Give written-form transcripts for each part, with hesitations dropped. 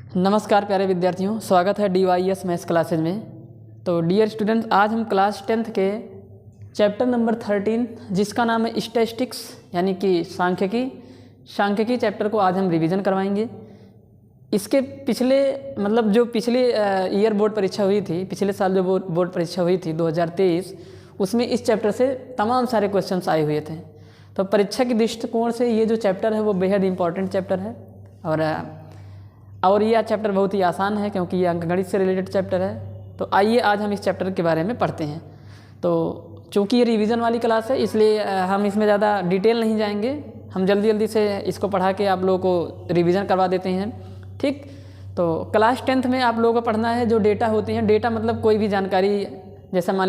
नमस्कार प्यारे विद्यार्थियों, स्वागत है DYS मैथ्स क्लासेज में। तो डियर स्टूडेंट्स, आज हम क्लास 10th के चैप्टर नंबर 13 जिसका नाम है स्टैटिस्टिक्स यानी कि सांख्यिकी चैप्टर को आज हम रिवीजन करवाएंगे। इसके पिछले जो पिछले ईयर बोर्ड परीक्षा हुई थी, पिछले साल जो बोर्ड परीक्षा हुई थी 2023, उसमें इस चैप्टर से तमाम सारे क्वेश्चंस आए हुए थे। तो परीक्षा के दृष्टिकोण से ये जो चैप्टर है वो बेहद इंपॉर्टेंट चैप्टर है और यह चैप्टर बहुत ही आसान है क्योंकि ये अंकगणित से रिलेटेड चैप्टर है। तो आइए आज हम इस चैप्टर के बारे में पढ़ते हैं। तो चूँकि ये रिवीजन वाली क्लास है इसलिए हम इसमें ज़्यादा डिटेल नहीं जाएंगे, हम जल्दी से इसको पढ़ा के आप लोगों को रिवीजन करवा देते हैं। ठीक, तो क्लास 10th में आप लोगों को पढ़ना है जो डेटा होती हैं। डेटा मतलब कोई भी जानकारी, जैसे मान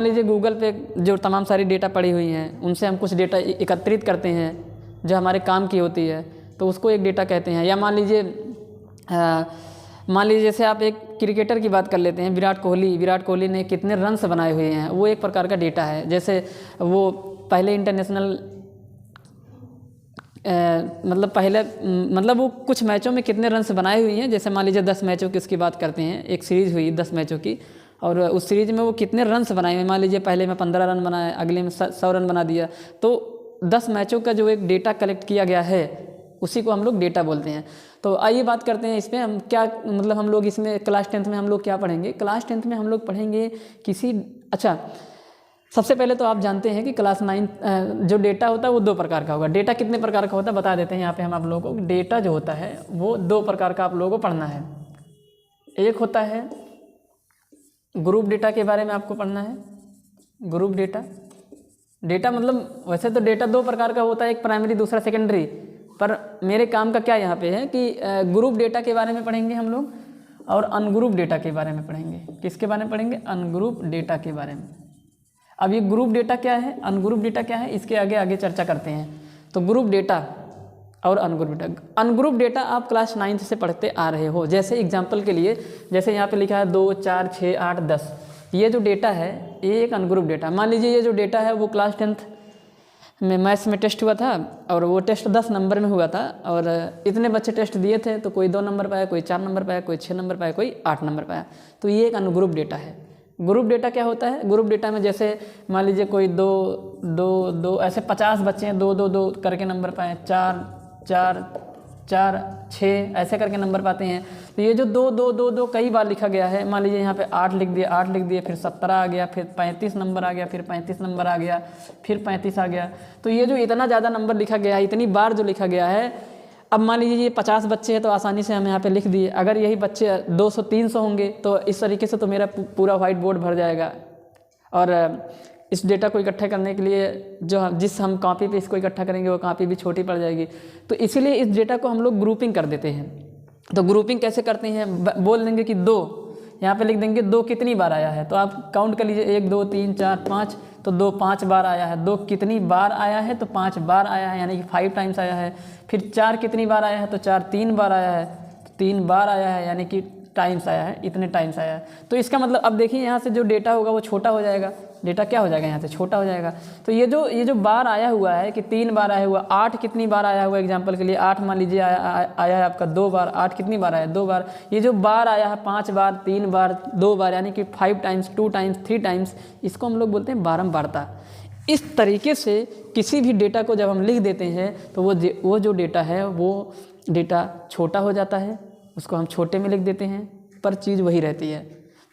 लीजिए गूगल पे जो तमाम सारी डेटा पड़ी हुई हैं उनसे हम कुछ डेटा एकत्रित करते हैं जो हमारे काम की होती है, तो उसको एक डेटा कहते हैं। या मान लीजिए जैसे आप एक क्रिकेटर की बात कर लेते हैं, विराट कोहली ने कितने रन्स बनाए हुए हैं, वो एक प्रकार का डेटा है। जैसे वो पहले इंटरनेशनल वो कुछ मैचों में कितने रन्स बनाए हुए हैं। जैसे मान लीजिए 10 मैचों की उसकी बात करते हैं, एक सीरीज़ हुई 10 मैचों की, और उस सीरीज़ में वो कितने रन्स बनाए हुए। मान लीजिए पहले में 15 रन बनाए, अगले में 100 रन बना दिया। तो 10 मैचों का जो एक डेटा कलेक्ट किया गया है उसी को हम लोग डेटा बोलते हैं। तो आइए बात करते हैं इसमें हम क्या हम लोग इसमें क्लास 10th में हम लोग क्या पढ़ेंगे। क्लास 10th में हम लोग पढ़ेंगे सबसे पहले तो आप जानते हैं कि क्लास 9 जो डेटा होता है वो 2 प्रकार का होगा। डेटा कितने प्रकार का होता है बता देते हैं यहाँ पे हम आप लोगों को। डेटा जो होता है वो 2 प्रकार का आप लोगों को पढ़ना है। एक होता है ग्रुप डेटा के बारे में आपको पढ़ना है। ग्रुप डेटा वैसे तो डेटा 2 प्रकार का होता है, एक प्राइमरी दूसरा सेकेंडरी, पर मेरे काम का क्या यहाँ पे है कि ग्रुप डेटा के बारे में पढ़ेंगे हम लोग और अनग्रुप डेटा के बारे में पढ़ेंगे। किसके बारे में पढ़ेंगे? अनग्रुप डेटा के बारे में। अब ये ग्रुप डेटा क्या है, अनग्रुप डेटा क्या है, इसके आगे चर्चा करते हैं। तो ग्रुप डेटा और अनग्रुप डेटा आप क्लास 9th से पढ़ते आ रहे हो। जैसे एग्जाम्पल के लिए, जैसे यहाँ पे लिखा है 2, 4, 6, 8, 10, ये जो डेटा है ये एक अनग्रुप डेटा। मान लीजिए ये जो डेटा है वो क्लास 10th में मैथ्स में टेस्ट हुआ था और वो टेस्ट 10 नंबर में हुआ था और इतने बच्चे टेस्ट दिए थे, तो कोई 2 नंबर पाया, कोई 4 नंबर पाया, कोई 6 नंबर पाया, कोई 8 नंबर पाया। तो ये एक अनग्रुप डेटा है। ग्रुप डेटा क्या होता है? ग्रुप डेटा में जैसे मान लीजिए कोई 2 ऐसे 50 बच्चे हैं, 2 करके नंबर पाए, 4 4 4 6 ऐसे करके नंबर पाते हैं। तो ये जो 2 कई बार लिखा गया है, मान लीजिए यहाँ पे 8 लिख दिए, फिर 17 आ गया, फिर 35 नंबर आ गया, फिर 35 नंबर आ गया, फिर 35 आ गया। तो ये जो इतना ज़्यादा नंबर लिखा गया है, इतनी बार जो लिखा गया है, अब मान लीजिए ये 50 बच्चे हैं तो आसानी से हम यहाँ पे लिख दिए। अगर यही बच्चे 200-300 होंगे तो इस तरीके से तो मेरा पूरा वाइट बोर्ड भर जाएगा। और इस डेटा को इकट्ठा करने के लिए जिस हम कॉपी पे इसको इकट्ठा करेंगे वो कॉपी भी छोटी पड़ जाएगी। तो इसीलिए इस डेटा को हम लोग ग्रुपिंग कर देते हैं। तो ग्रुपिंग कैसे करते हैं? बोल देंगे कि 2, यहाँ पे लिख देंगे 2 कितनी बार आया है, तो आप काउंट कर लीजिए 1 2 3 4 5, तो 2 5 बार आया है। 2 कितनी बार आया है? तो 5 बार आया है, यानी कि 5 टाइम्स आया है। फिर 4 कितनी बार आया है? तो 4 3 बार आया है, तो 3 बार आया है, यानी कि टाइम्स आया है, इतने टाइम्स आया है। तो इसका मतलब अब देखिए यहाँ से जो डेटा होगा वो छोटा हो जाएगा। डेटा क्या हो जाएगा? यहाँ से छोटा हो जाएगा। तो ये जो बार आया हुआ है कि 3 बार आया हुआ, 8 कितनी बार आया हुआ? एग्जांपल के लिए 8 मान लीजिए आया है आपका 2 बार। 8 कितनी बार आया? 2 बार। ये जो बार आया है 5 बार, 3 बार, 2 बार, यानी कि 5 टाइम्स, 2 टाइम्स, 3 टाइम्स, इसको हम लोग बोलते हैं बारंबारता। इस तरीके से किसी भी डेटा को जब हम लिख देते हैं तो वो जो डेटा है वो डेटा छोटा हो जाता है, उसको हम छोटे में लिख देते हैं, पर चीज़ वही रहती है।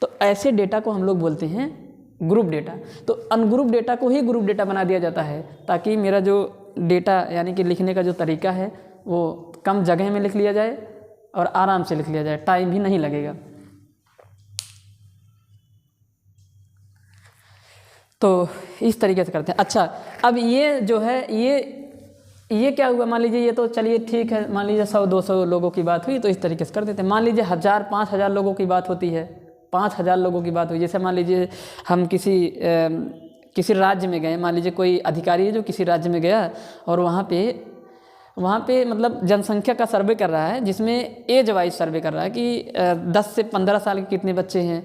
तो ऐसे डेटा को हम लोग बोलते हैं ग्रुप डेटा। तो अनग्रुप डेटा को ही ग्रुप डेटा बना दिया जाता है ताकि मेरा जो डेटा यानी कि लिखने का जो तरीका है वो कम जगह में लिख लिया जाए और आराम से लिख लिया जाए, टाइम भी नहीं लगेगा। तो इस तरीके से करते हैं। अच्छा, अब ये जो है ये क्या हुआ? मान लीजिए ये तो चलिए ठीक है, मान लीजिए 100-200 लोगों की बात हुई तो इस तरीके से कर देते हैं। मान लीजिए 1000-5000 लोगों की बात होती है, 5000 लोगों की बात हुई। जैसे मान लीजिए हम किसी राज्य में गए, मान लीजिए कोई अधिकारी है जो किसी राज्य में गया और वहाँ पे जनसंख्या का सर्वे कर रहा है, जिसमें एज वाइज सर्वे कर रहा है कि 10 से 15 साल के कितने बच्चे हैं,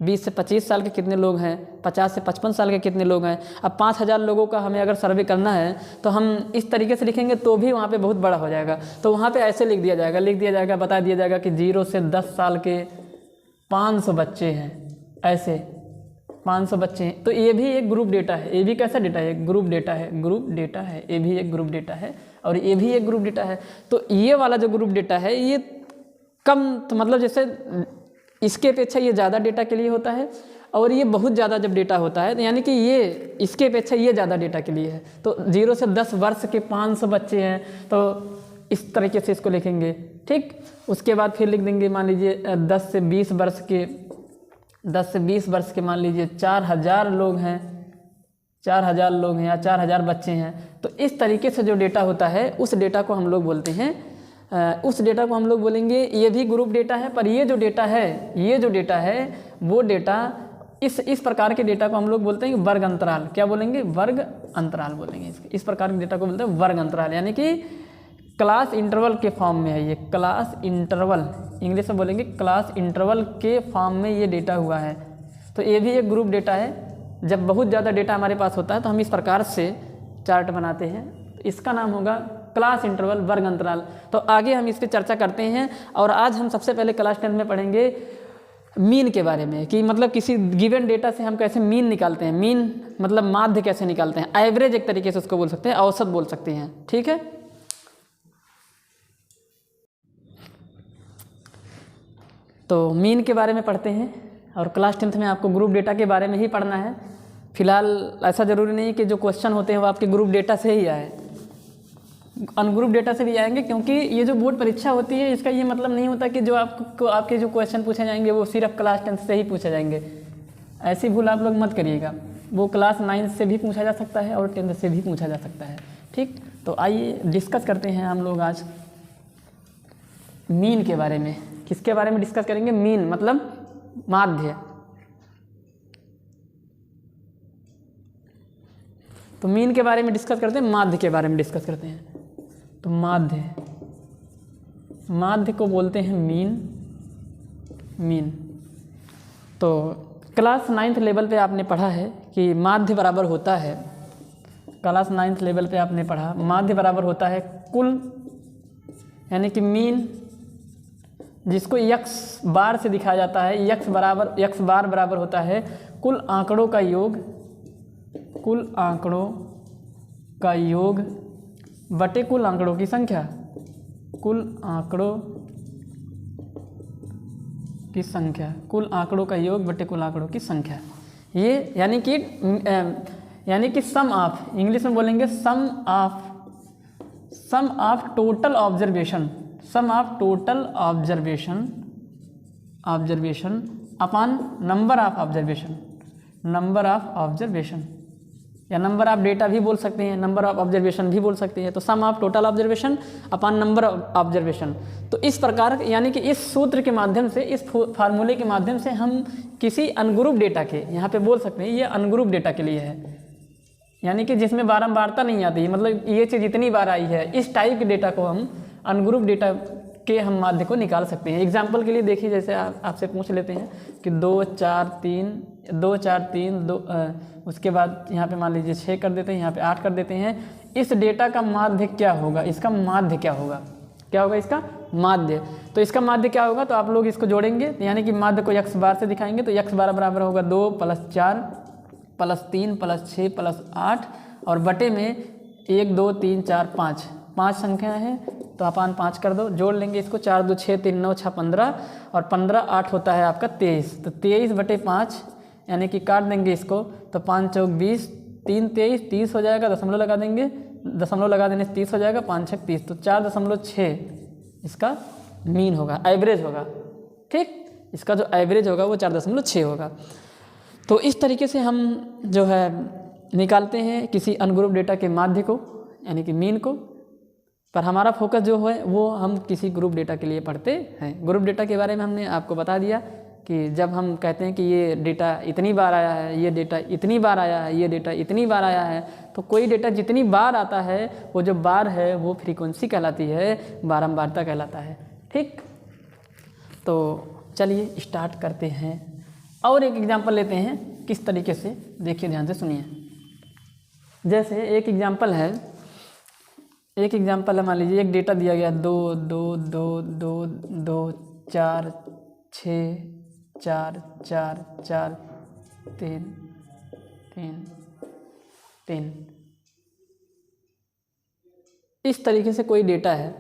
20 से 25 साल के कितने लोग हैं, 50 से 55 साल के कितने लोग हैं। अब 5000 लोगों का हमें अगर सर्वे करना है तो हम इस तरीके से लिखेंगे तो भी वहाँ पे बहुत बड़ा हो जाएगा। तो वहाँ पे ऐसे लिख दिया जाएगा, बता दिया जाएगा कि 0 से 10 साल के 500 बच्चे हैं, ऐसे 500 बच्चे हैं। तो ये भी एक ग्रुप डेटा है। ये भी कैसा डेटा है, ग्रुप डेटा है, ग्रुप डेटा है। ये भी एक ग्रुप डेटा है और ये भी एक ग्रुप डेटा है। तो ये वाला जो ग्रुप डेटा है ये कम, तो मतलब जैसे इसके अपेक्षा ये ज़्यादा डेटा के लिए होता है और ये बहुत ज़्यादा जब डेटा होता है तो यानी कि ये इसके अपेक्षा ये ज़्यादा डेटा के लिए है। तो 0 से 10 वर्ष के 500 बच्चे हैं तो इस तरीके से इसको लिखेंगे, ठीक। उसके बाद फिर लिख देंगे मान लीजिए 10 से 20 वर्ष के मान लीजिए 4000 लोग हैं, 4000 लोग हैं या 4000 बच्चे हैं। तो इस तरीके से जो डेटा होता है उस डेटा को हम लोग बोलते हैं, उस डेटा को हम लोग बोलेंगे ये भी ग्रुप डेटा है। पर ये जो डेटा है वो डेटा इस प्रकार के डेटा को हम लोग बोलते हैं वर्ग अंतराल। क्या बोलेंगे, वर्ग अंतराल बोलेंगे। इस प्रकार के डेटा को बोलते हैं वर्ग अंतराल, यानी कि क्लास इंटरवल के फॉर्म में है ये। क्लास इंटरवल, इंग्लिश में बोलेंगे क्लास इंटरवल के फॉर्म में ये डेटा हुआ है। तो ये भी एक ग्रुप डेटा है। जब बहुत ज़्यादा डेटा हमारे पास होता है तो हम इस प्रकार से चार्ट बनाते हैं। इसका नाम होगा क्लास इंटरवल वर्ग अंतराल। तो आगे हम इसकी चर्चा करते हैं। और आज हम सबसे पहले क्लास 10 में पढ़ेंगे मीन के बारे में, कि मतलब किसी गिवन डेटा से हम कैसे मीन निकालते हैं। मीन मतलब माध्य कैसे निकालते हैं, एवरेज एक तरीके से उसको बोल सकते हैं, औसत बोल सकते हैं, ठीक है। तो मीन के बारे में पढ़ते हैं और क्लास 10 में आपको ग्रुप डेटा के बारे में ही पढ़ना है। फिलहाल ऐसा ज़रूरी नहीं कि जो क्वेश्चन होते हैं वो आपके ग्रुप डेटा से ही आए, अनग्रुप डेटा से भी आएंगे। क्योंकि ये जो बोर्ड परीक्षा होती है इसका ये मतलब नहीं होता कि जो आपको आपके जो क्वेश्चन पूछे जाएंगे वो सिर्फ क्लास 10 से ही पूछे जाएंगे। ऐसी भूल आप लोग मत करिएगा। वो क्लास 9 से भी पूछा जा सकता है और 10 से भी पूछा जा सकता है, ठीक। तो आइए डिस्कस करते हैं हम लोग आज मीन के बारे में। किसके बारे में डिस्कस करेंगे, मीन मतलब माध्य। तो मीन के बारे में डिस्कस करते हैं, माध्य के बारे में डिस्कस करते हैं। तो माध्य को बोलते हैं मीन। तो क्लास 9th लेवल पे आपने पढ़ा है कि माध्य बराबर होता है, क्लास 9th लेवल पे आपने पढ़ा माध्य बराबर होता है कुल, यानी कि मीन जिसको x बार से दिखाया जाता है। x बार बराबर होता है कुल आंकड़ों का योग बटे कुल आंकड़ों की संख्या। कुल आंकड़ों का योग बटे कुल आंकड़ों की संख्या। ये यानी कि सम ऑफ, इंग्लिश में बोलेंगे sum of total observation upon number of observation, या नंबर ऑफ डेटा भी बोल सकते हैं, नंबर ऑफ ऑब्जर्वेशन भी बोल सकते हैं। तो sum of total observation upon number of observation. तो इस प्रकार, यानी कि इस सूत्र के माध्यम से, इस फार्मूले के माध्यम से हम किसी अनग्रुप डेटा के, यहाँ पे बोल सकते हैं ये अनग्रुप डेटा के लिए है, यानी कि जिसमें बारंबारता नहीं आती है, मतलब ये चीज़ जितनी बार आई है, इस टाइप के डेटा को हम अनग्रुप डेटा के हम माध्य को निकाल सकते हैं। एग्जाम्पल के लिए देखिए, जैसे आपसे पूछ लेते हैं कि 2 4 3 2, उसके बाद यहाँ पे मान लीजिए 6 कर देते हैं, यहाँ पे 8 कर देते हैं। इस डेटा का माध्य क्या होगा, इसका माध्य क्या होगा इसका माध्य। तो इसका माध्य क्या होगा, तो आप लोग इसको जोड़ेंगे, यानी कि माध्य को x बार से दिखाएंगे। तो x बार बराबर होगा 2 + 4 + 3 + 6 + 8 और बटे में 1 2 3 4 5 संख्या है तो अपन 5 कर दो, जोड़ लेंगे इसको। 4 2 6 3 9 6 15 और 15 8 होता है आपका 23। तो 23 बटे 5, यानी कि काट देंगे इसको, तो 5 चौक 20, 3 23 30 हो जाएगा। दशमलव लगा देंगे, दशमलव लगा देने से 30 हो जाएगा, 5 6 30। तो 4.6 इसका मीन होगा, एवरेज होगा, ठीक। इसका जो एवरेज होगा वो 4.6 होगा। तो इस तरीके से हम जो है निकालते हैं किसी अनग्रुप डेटा के माध्य को, यानी कि मीन को। पर हमारा फोकस जो है वो हम किसी ग्रुप डेटा के लिए पढ़ते हैं। ग्रुप डेटा के बारे में हमने आपको बता दिया कि जब हम कहते हैं कि ये डेटा इतनी बार आया है, ये डेटा इतनी बार आया है, ये डेटा इतनी बार आया है, तो कोई डेटा जितनी बार आता है वो जो बार है वो फ्रीक्वेंसी कहलाती है, बारंबारता कहलाता है, ठीक। तो चलिए स्टार्ट करते हैं। और एक एग्जांपल लेते हैं किस तरीके से, देखिए ध्यान से सुनिए। जैसे एक एग्जांपल है, मान लीजिए एक डेटा दिया गया 2 2 2 2 2 4 6 4 4 4 3 3 3, इस तरीके से कोई डेटा है।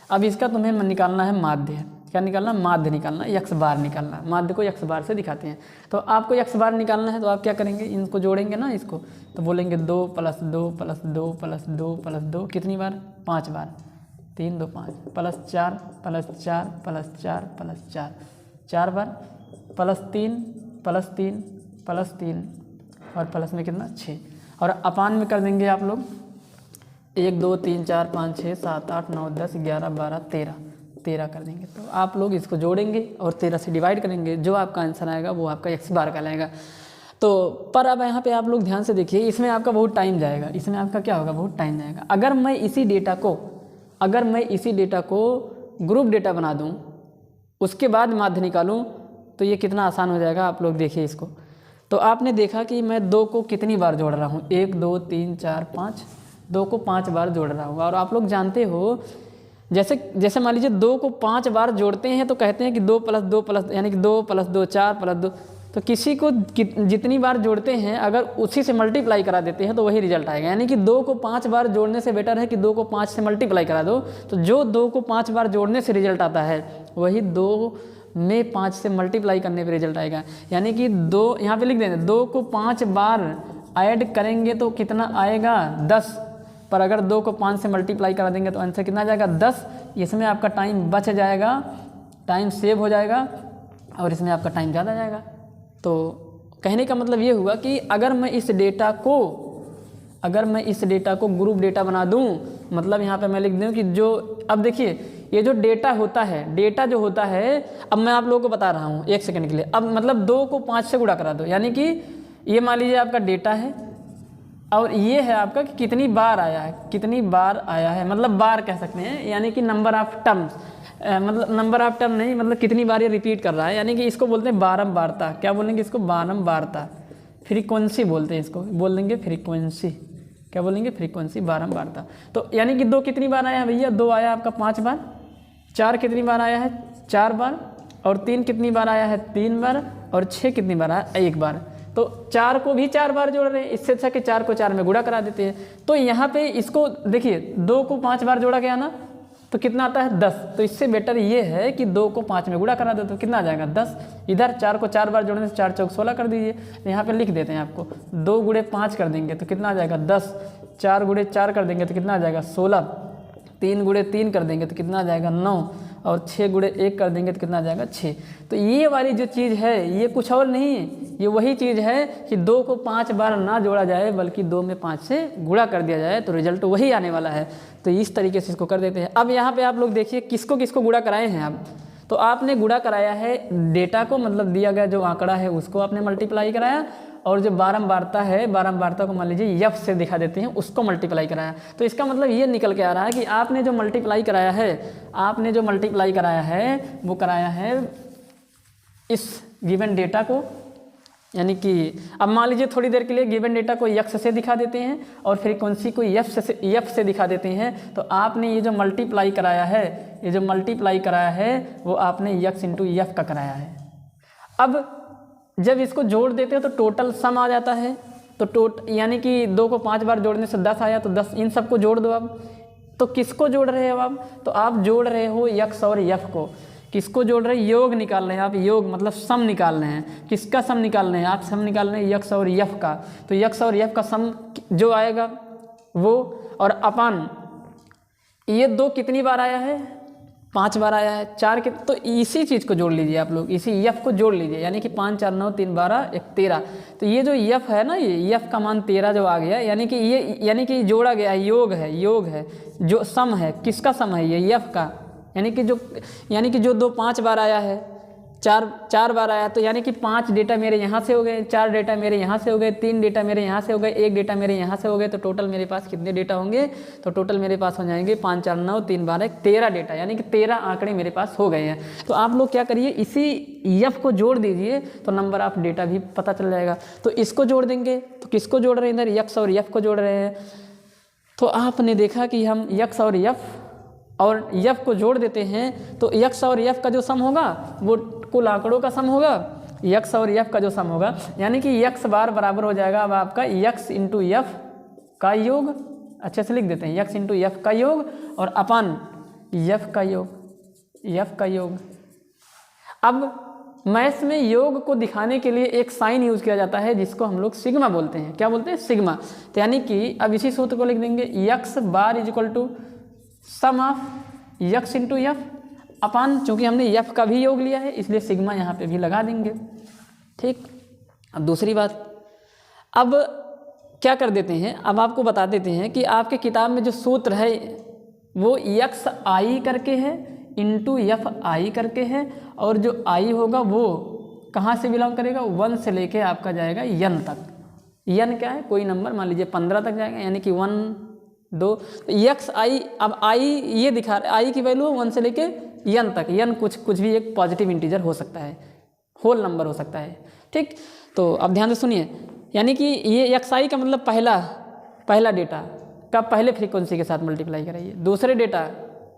अब इसका तुम्हें निकालना है माध्य। क्या निकालना? माध्य निकालना, x बार निकालना। माध्य को x बार से दिखाते हैं। तो आपको x बार निकालना है तो आप क्या करेंगे, इनको जोड़ेंगे ना इसको, तो बोलेंगे 2 + 2 + 2 + 2 + 2 कितनी बार? 5 बार। 3 2 5 +4 +4 +4 +4 4 बार, +3 +3 +3 और प्लस में कितना? 6। और अपान में कर देंगे आप लोग 1 2 3 4 5 6 7 8 9 10 11 12 13 कर देंगे। तो आप लोग इसको जोड़ेंगे और 13 से डिवाइड करेंगे, जो आपका आंसर आएगा वो आपका x बार कहलाएगा। तो पर अब यहाँ पे आप लोग ध्यान से देखिए, इसमें आपका बहुत टाइम जाएगा। इसमें आपका क्या होगा? बहुत टाइम जाएगा। अगर मैं इसी डेटा को ग्रुप डेटा बना दूँ, उसके बाद माध्य निकालूँ, तो ये कितना आसान हो जाएगा। आप लोग देखिए इसको। तो आपने देखा कि मैं 2 को कितनी बार जोड़ रहा हूँ, 1 2 3 4 5, 2 को 5 बार जोड़ रहा हूँ। और आप लोग जानते हो, जैसे मान लीजिए 2 को 5 बार जोड़ते हैं तो कहते हैं कि 2 + 2 + यानी कि 2 + 2 4 + 2। तो किसी को जितनी बार जोड़ते हैं अगर उसी से मल्टीप्लाई करा देते हैं तो वही रिजल्ट आएगा। यानी कि 2 को 5 बार जोड़ने से बेटर है कि 2 को 5 से मल्टीप्लाई करा दो। तो जो 2 को 5 बार जोड़ने से रिजल्ट आता है वही 2 में 5 से मल्टीप्लाई करने पर रिजल्ट आएगा। यानी कि 2 यहाँ पे लिख देंगे, 2 को 5 बार ऐड करेंगे तो कितना आएगा? 10। पर अगर 2 को 5 से मल्टीप्लाई करा देंगे तो आंसर कितना आ जाएगा? 10। इसमें आपका टाइम बच जाएगा, टाइम सेव हो जाएगा और इसमें आपका टाइम ज़्यादा जाएगा। तो कहने का मतलब ये हुआ कि अगर मैं इस डेटा को ग्रुप डेटा बना दूं, मतलब यहाँ पे मैं लिख दूं कि जो, अब देखिए ये जो डेटा जो होता है, अब मैं आप लोगों को बता रहा हूँ 1 सेकंड के लिए। अब मतलब 2 को 5 से गुणा करा दो, यानी कि ये मान लीजिए आपका डेटा है और ये है आपका कि कितनी बार आया है, मतलब बार कह सकते हैं, यानी कि नंबर ऑफ टर्म्स, मतलब नंबर ऑफ टर्म नहीं, मतलब कितनी बार ये रिपीट कर रहा है। यानी कि इसको बोलते हैं बारंबारता। क्या बोलेंगे इसको? बारंबारता। फ्रीक्वेंसी बोलते हैं इसको, बोल देंगे फ्रीक्वेंसी। क्या बोलेंगे? फ्रीक्वेंसी, बारंबारता। तो यानी कि 2 कितनी बार आया है भैया? 2 आया आपका 5 बार। 4 कितनी बार आया है? 4 बार। और 3 कितनी बार आया है? 3 बार। और 6 कितनी बार आया? 1 बार। तो 4 को भी 4 बार जोड़ रहे हैं, इससे अच्छा कि 4 को 4 में गुणा करा देते हैं। तो यहाँ पे इसको देखिए, 2 को 5 बार जोड़ा गया ना, तो कितना आता है? 10। तो इससे बेटर ये है कि 2 को 5 में गुणा करा दो तो कितना आ जाएगा? 10। इधर 4 को 4 बार जोड़ने से 4 चौक 16 कर दीजिए। यहाँ पे लिख देते हैं आपको, 2 गुणे 5 कर देंगे तो कितना आ जाएगा? 10। 4 गुणे 4 कर देंगे तो कितना आ जाएगा? 16। 3 गुणे 3 कर देंगे तो कितना आ जाएगा? 9। और 6 गुणे 1 कर देंगे तो कितना आ जाएगा? 6। तो ये वाली जो चीज़ है ये कुछ और नहीं है, ये वही चीज़ है कि 2 को 5 बार ना जोड़ा जाए बल्कि 2 में 5 से गुणा कर दिया जाए तो रिजल्ट वही आने वाला है। तो इस तरीके से इसको कर देते हैं। अब यहाँ पे आप लोग देखिए किसको किसको गुणा कराए हैं आप। तो आपने गुणा कराया है डेटा को, मतलब दिया गया जो आंकड़ा है उसको आपने मल्टीप्लाई कराया, और जो बारंबारता है, बारंबारता को मान लीजिए f से दिखा देते हैं, उसको मल्टीप्लाई कराया। तो इसका मतलब ये निकल के आ रहा है कि आपने जो मल्टीप्लाई कराया है वो कराया है इस गिवन डेटा को, यानी कि अब मान लीजिए थोड़ी देर के लिए गिवन डेटा को x से दिखा देते हैं और फ्रीक्वेंसी को f से दिखा देते हैं। तो आपने ये जो मल्टीप्लाई कराया है वो आपने x × f का कराया है। अब जब इसको जोड़ देते हो तो टोटल सम आ जाता है। तो यानी कि 2 को 5 बार जोड़ने से 10 आया, तो 10 इन सबको जोड़ दो। अब तो किसको जोड़ रहे हो आप? तो आप जोड़ रहे हो x और f को। किसको जोड़ रहे हैं? योग निकाल रहे हैं आप, योग मतलब सम निकाल रहे हैं। किसका सम निकाल रहे हैं आप? सम निकाल रहे हैं x और f का। तो x और f का सम जो आएगा वो, और अपान ये 2 कितनी बार आया है? 5 बार आया है। 4 के, तो इसी चीज़ को जोड़ लीजिए आप लोग, इसी f को जोड़ लीजिए, यानी कि 5 4 9 3 12 1 13। तो ये जो f है ना, ये f का मान 13 जो आ गया, यानी कि जोड़ा गया है, योग है जो सम है। किसका सम है? ये f का। यानी कि जो 2 5 बार आया है चार बार आया, तो यानी कि 5 डेटा मेरे यहाँ से हो गए, 4 डेटा मेरे यहाँ से हो गए, 3 डेटा मेरे यहाँ से हो गए, 1 डेटा मेरे यहाँ से हो गए, तो टोटल मेरे पास कितने डेटा होंगे? तो टोटल मेरे पास हो जाएंगे 5 4 9 3 12 13 डेटा, यानी कि 13 आंकड़े मेरे पास हो गए हैं। तो आप लोग क्या करिए, इसी एफ को जोड़ दीजिए तो नंबर ऑफ डेटा भी पता चल जाएगा। तो इसको जोड़ देंगे, तो किसको जोड़ रहे हैं? इधर यक्स और एफ को जोड़ रहे हैं। तो आपने देखा कि हम यक्स और एफ को जोड़ देते हैं तो यक्स और एफ का जो सम होगा वो कुल आंकड़ों का सम होगा, यक्स और एफ का जो सम होगा, यानी कि यक्स बार बराबर हो जाएगा अब आपका यक्स इंटू एफ का योग, अच्छे से लिख देते हैं, यक्स इंटू एफ का योग और अपान एफ का योग, एफ का योग। अब मैथ्स में योग को दिखाने के लिए एक साइन यूज किया जाता है जिसको हम लोग सिग्मा बोलते हैं। क्या बोलते हैं? सिग्मा। तो यानी कि अब इसी सूत्र को लिख देंगे, x bar is equal to sum of x into f upon, चूंकि हमने एफ का भी योग लिया है इसलिए सिग्मा यहाँ पे भी लगा देंगे। ठीक। अब दूसरी बात, अब क्या कर देते हैं, अब आपको बता देते हैं कि आपके किताब में जो सूत्र है वो यक्स आई करके है इंटू एफ आई करके है, और जो आई होगा वो कहाँ से बिलोंग करेगा? 1 से लेके आपका जाएगा n तक। n क्या है? कोई नंबर, मान लीजिए 15 तक जाएगा, यानी कि 1 2 यक्स आई। अब आई ये दिखा रहा है, आई की वैल्यू 1 से लेके n तक, n कुछ भी एक पॉजिटिव इंटीजर हो सकता है, होल नंबर हो सकता है। ठीक। तो अब ध्यान से सुनिए, यानी कि ये एक्स आई का मतलब पहला डेटा का पहले फ्रीक्वेंसी के साथ मल्टीप्लाई कराइए, दूसरे डेटा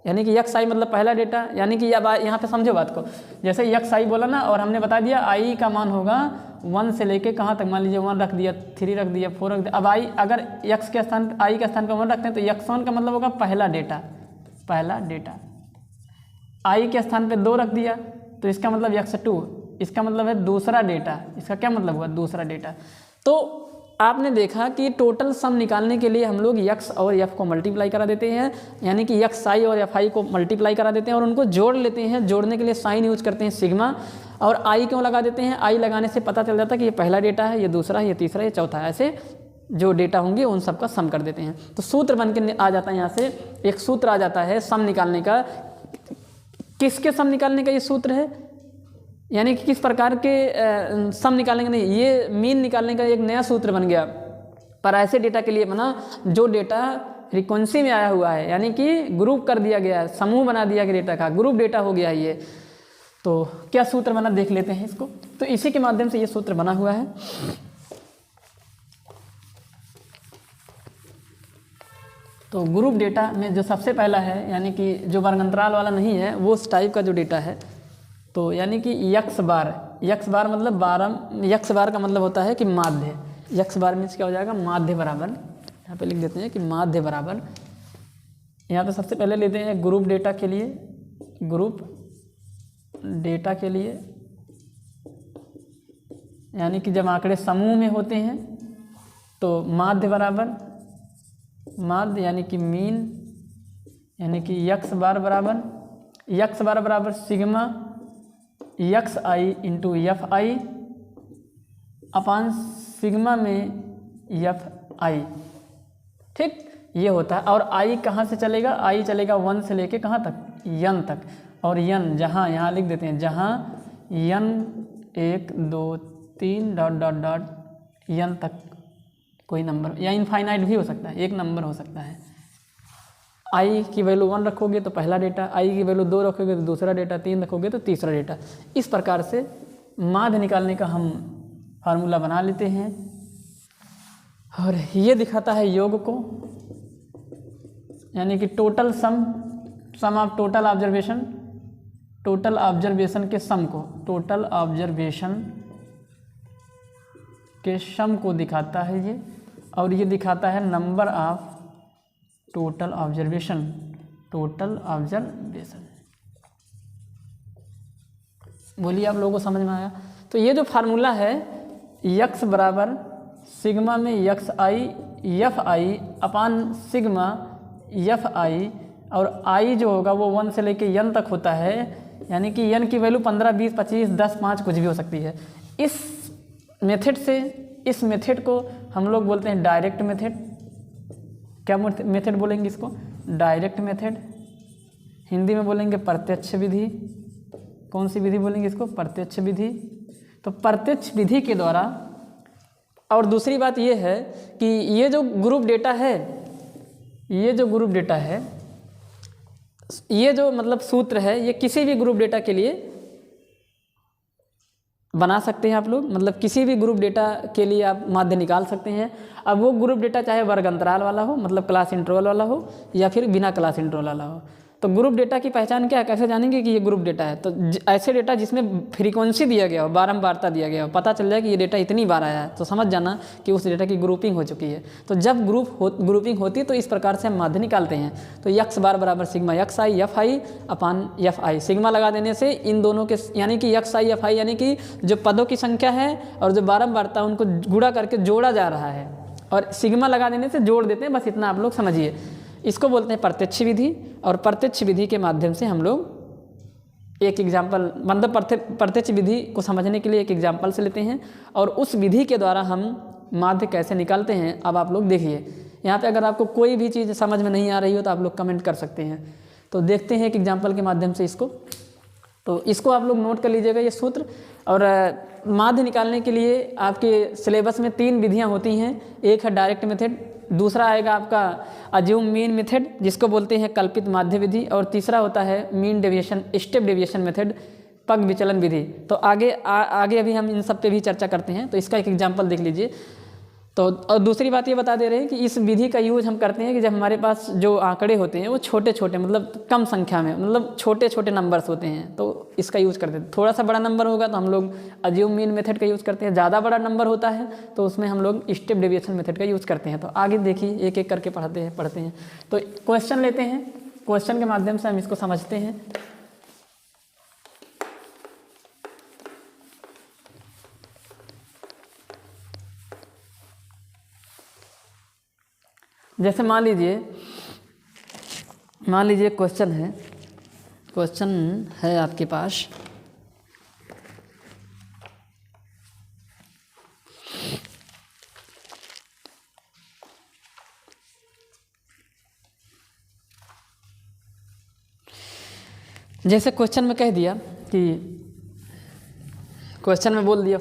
यानी कि यक्स आई मतलब पहला डेटा, यानी कि अब यहाँ पे समझो बात को, जैसे यक्स आई बोला ना और हमने बता दिया आई का मान होगा 1 से लेके कहाँ तक, मान लीजिए 1 रख दिया, 3 रख दिया, 4 रख दिया। अब आई अगर यक्स के स्थान आई के स्थान पर 1 रखते हैं तो यक्स 1 का मतलब होगा पहला डेटा। आई के स्थान पे 2 रख दिया तो इसका मतलब यक्स 2, इसका मतलब है दूसरा डेटा। इसका क्या मतलब हुआ? दूसरा डेटा। तो आपने देखा कि टोटल सम निकालने के लिए हम लोग यक्स और एफ को मल्टीप्लाई करा देते हैं, यानी कि यक्स आई और एफ आई को मल्टीप्लाई करा देते हैं और उनको जोड़ लेते हैं। जोड़ने के लिए साइन यूज करते हैं सिग्मा, और आई क्यों लगा देते हैं? आई लगाने से पता चल जाता है कि ये पहला डेटा है, ये दूसरा है, ये तीसरा, ये चौथा है, ऐसे जो डेटा होंगे उन सब का सम कर देते हैं। तो सूत्र बन के आ जाता है, यहाँ से एक सूत्र आ जाता है सम निकालने का। किसके सम निकालने का ये सूत्र है, यानी कि किस प्रकार के सम निकालने का नहीं, ये मीन निकालने का एक नया सूत्र बन गया। पर ऐसे डेटा के लिए बना जो डेटा फ्रीक्वेंसी में आया हुआ है, यानी कि ग्रुप कर दिया गया है, समूह बना दिया गया डेटा का, ग्रुप डेटा हो गया ये। तो क्या सूत्र बना देख लेते हैं इसको। तो इसी के माध्यम से ये सूत्र बना हुआ है। तो ग्रुप डेटा में जो सबसे पहला है, यानी कि जो वर्गांतराल वाला नहीं है, वो उस टाइप का जो डेटा है, तो यानी कि यक्स बार मतलब 12, यक्स बार का मतलब होता है कि माध्य, यक्स बार मीन्स क्या हो जाएगा? माध्य बराबर, यहाँ पे लिख देते हैं कि माध्य बराबर, यहाँ पे सबसे पहले लेते हैं ग्रुप डेटा के लिए, ग्रुप डेटा के लिए यानी कि जब आंकड़े समूह में होते हैं तो माध्य बराबर, माध्य यानी कि मीन, यानी कि यक्स बार बराबर sigma x i into f i upon sigma में एफ आई। ठीक, ये होता है। और आई कहाँ से चलेगा? आई चलेगा 1 से लेके कहाँ तक? n तक। और n जहाँ, यहाँ लिख देते हैं, जहाँ n 1 2 3 dot dot dot n तक कोई नंबर, या इनफाइनाइट भी हो सकता है, एक नंबर हो सकता है। आई की वैल्यू 1 रखोगे तो पहला डेटा, आई की वैल्यू 2 रखोगे तो दूसरा डेटा, 3 रखोगे तो तीसरा डेटा। इस प्रकार से माध्य निकालने का हम फार्मूला बना लेते हैं। और ये दिखाता है योग को, यानी कि total sum of total observation, total observation के सम को, टोटल ऑब्जर्वेशन के सम को दिखाता है ये। और ये दिखाता है number of total observation, total observation. बोलिए आप लोगों को समझ में आया? तो ये जो फार्मूला है, यक्स बराबर सिग्मा में x I F i upon sigma f आई, और आई जो होगा वो 1 से लेके n तक होता है, यानी कि n की वैल्यू 15 20 25 10 5 कुछ भी हो सकती है। इस मेथड से, इस मेथड को हम लोग बोलते हैं डायरेक्ट मेथड। क्या मेथड बोलेंगे इसको? Direct method. हिंदी में बोलेंगे प्रत्यक्ष विधि, कौन सी विधि बोलेंगे इसको? प्रत्यक्ष विधि। तो प्रत्यक्ष विधि के द्वारा, और दूसरी बात ये है कि ये जो ग्रुप डेटा है, ये जो ग्रुप डेटा है, ये जो मतलब सूत्र है, ये किसी भी ग्रुप डेटा के लिए बना सकते हैं आप लोग। मतलब किसी भी ग्रुप डेटा के लिए आप माध्य निकाल सकते हैं। अब वो ग्रुप डेटा चाहे वर्ग अंतराल वाला हो, मतलब क्लास इंटरवल वाला हो, या फिर बिना क्लास इंटरवल वाला हो। तो ग्रुप डेटा की पहचान क्या है, कैसे जानेंगे कि ये ग्रुप डेटा है? तो ऐसे डेटा जिसमें फ्रीक्वेंसी दिया गया हो, बारंबारता दिया गया हो, पता चल जाए कि ये डेटा इतनी बार आया है, तो समझ जाना कि उस डेटा की ग्रुपिंग हो चुकी है। तो जब ग्रुपिंग होती है तो इस प्रकार से हम माध्य निकालते हैं। तो यक्स बार बराबर sigma x I F i upon f i. Sigma लगा देने से इन दोनों के, यानी कि यक्स आई एफ आई, यानी कि जो पदों की संख्या है और जो बारंबारता, उनको गुणा करके जोड़ा जा रहा है, और सिग्मा लगा देने से जोड़ देते हैं। बस इतना आप लोग समझिए। इसको बोलते हैं प्रत्यक्ष विधि। और प्रत्यक्ष विधि के माध्यम से हम लोग एक एग्जाम्पल, मतलब प्रत्यक्ष विधि को समझने के लिए एक एग्जाम्पल से लेते हैं, और उस विधि के द्वारा हम माध्य कैसे निकालते हैं। अब आप लोग देखिए, यहाँ पे अगर आपको कोई भी चीज़ समझ में नहीं आ रही हो तो आप लोग कमेंट कर सकते हैं। तो देखते हैं एक एग्जाम्पल के माध्यम से इसको। तो इसको आप लोग नोट कर लीजिएगा, ये सूत्र। और माध्य निकालने के लिए आपके सिलेबस में 3 विधियाँ होती हैं। एक है डायरेक्ट मेथड, दूसरा आएगा आपका अज्यूम मीन मेथड, जिसको बोलते हैं कल्पित माध्य विधि, और तीसरा होता है mean deviation, step deviation method, पग विचलन विधि। तो आगे अभी हम इन सब पे भी चर्चा करते हैं। तो इसका एक एग्जाम्पल देख लीजिए। तो और दूसरी बात ये बता दे रहे हैं कि इस विधि का यूज हम करते हैं कि जब हमारे पास जो आंकड़े होते हैं वो छोटे छोटे, मतलब कम संख्या में, मतलब छोटे छोटे नंबर्स होते हैं, तो इसका यूज़ करते हैं। थोड़ा सा बड़ा नंबर होगा तो हम लोग अज्यूम मीन मेथड का यूज़ करते हैं। ज़्यादा बड़ा नंबर होता है तो उसमें हम लोग स्टेप डेविएशन मेथड का यूज़ करते हैं। तो आगे देखिए, एक एक करके पढ़ते हैं। तो क्वेश्चन लेते हैं, क्वेश्चन के माध्यम से हम इसको समझते हैं। जैसे मान लीजिए क्वेश्चन है आपके पास, जैसे क्वेश्चन में कह दिया कि, क्वेश्चन में बोल दिया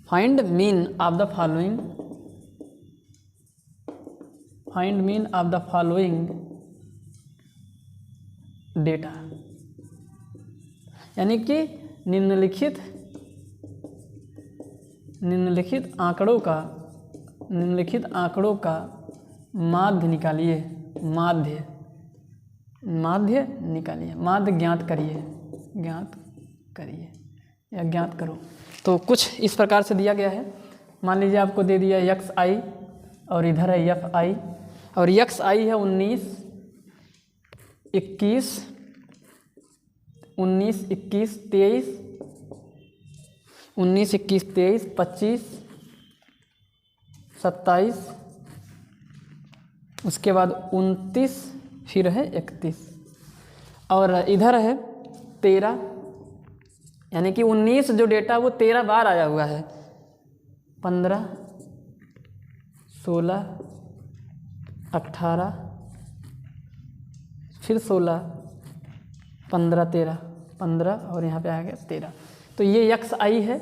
find mean of the following data, यानी कि निम्नलिखित आंकड़ों का माध्य निकालिए, माध्य ज्ञात करिए या ज्ञात करो। तो कुछ इस प्रकार से दिया गया है। मान लीजिए आपको दे दिया यक्स आई, और इधर है एफ आई, और यक्स आई है 19, 21, 23, 25, 27, उसके बाद 29, फिर है 31, और इधर है 13, यानी कि 19 जो डेटा वो 13 बार आया हुआ है। 15, 16, 18, फिर 16, 15, 13, और यहाँ पे आ गया 13। तो ये यक्स आई है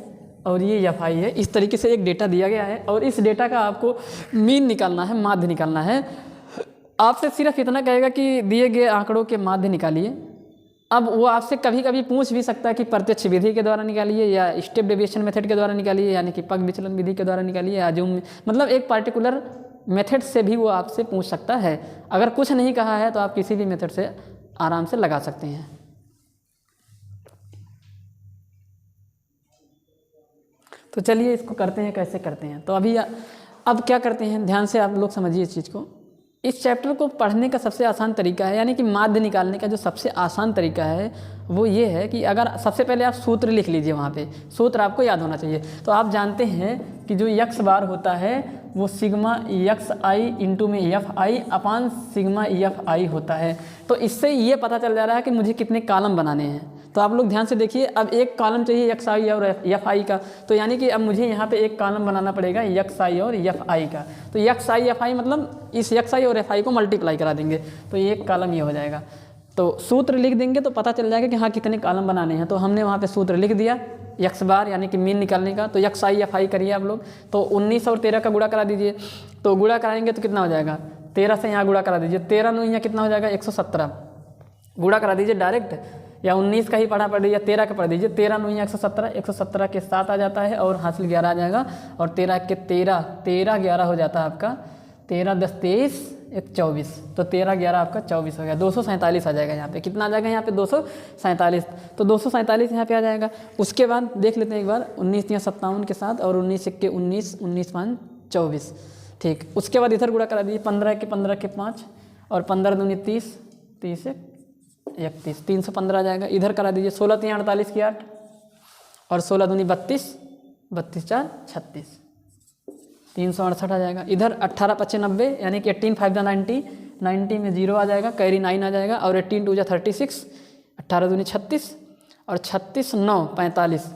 और ये एफ आई है। इस तरीके से एक डेटा दिया गया है, और इस डेटा का आपको मीन निकालना है, माध्य निकालना है। आपसे सिर्फ इतना कहेगा कि दिए गए आंकड़ों के माध्य निकालिए। अब वो आपसे कभी कभी पूछ भी सकता है कि प्रत्यक्ष विधि के द्वारा निकालिए या स्टेप डेविएशन मेथड के द्वारा निकालिए, यानी कि पग विचलन विधि के द्वारा निकालिए, या अज्यूम, मतलब एक पार्टिकुलर मेथड से भी वो आपसे पूछ सकता है। अगर कुछ नहीं कहा है तो आप किसी भी मेथड से आराम से लगा सकते हैं। तो चलिए इसको करते हैं, कैसे करते हैं। तो अब क्या करते हैं, ध्यान से आप लोग समझिए इस चीज़ को। इस चैप्टर को पढ़ने का सबसे आसान तरीका है, यानी कि माध्य निकालने का जो सबसे आसान तरीका है वो ये है कि अगर सबसे पहले आप सूत्र लिख लीजिए, वहाँ पे सूत्र आपको याद होना चाहिए। तो आप जानते हैं कि जो यक्स बार होता है वो सिग्मा यक्स आई इंटू में f i upon sigma f आई होता है। तो इससे ये पता चल जा रहा है कि मुझे कितने कॉलम बनाने हैं। तो आप लोग ध्यान से देखिए, अब एक कॉलम चाहिए एक्स आई और एफ आई का, तो यानी कि अब मुझे यहाँ पे एक कॉलम बनाना पड़ेगा एक्स आई और एफ आई का। तो एक्स आई एफ आई मतलब इस एक्स आई और एफ आई को मल्टीप्लाई करा देंगे, तो एक कॉलम ये हो जाएगा। तो सूत्र लिख देंगे तो पता चल जाएगा कि हाँ कितने कॉलम बनाने हैं। तो हमने वहाँ पे सूत्र लिख दिया एक्स बार यानी कि मीन निकालने का। तो एक्स आई एफ आई करिए आप लोग। तो 19 और 13 का गुणा करा दीजिए। तो गुणा कराएंगे तो कितना हो जाएगा, 13 से यहाँ गुणा करा दीजिए, 13 9 यहाँ कितना हो जाएगा 117। गुणा करा दीजिए डायरेक्ट, या 19 का ही पढ़ा पड़ या 13 का पढ़ दीजिए। 13 9 117, 117 के 7 आ जाता है और हासिल 11 आ जाएगा। और 13 के 13, 13 11 हो जाता है आपका, 13 10 23 1 24। तो 13 11 आपका 24 हो गया, 247 आ जाएगा यहाँ पे। कितना आ जाएगा यहाँ पे 247। तो 247 यहाँ पे आ जाएगा। उसके बाद देख लेते हैं एक बार, 19 या 57 के साथ और 19 1 के 19, 19 5 24। ठीक, उसके बाद इधर गुणा करा दीजिए, 15 के 15 के 5 और 15 दूनी 30, 30 31, 315 आ जाएगा। इधर करा दीजिए 16 3 48 की 8 और 16 दूनी 32, 32 4 36, 368 आ जाएगा। इधर 18 5 90 यानी कि 18 5 90, 90 में 0 आ जाएगा, कैरी 9 आ जाएगा। और 18 2 36, 18 दूनी 36 और 36 9 45,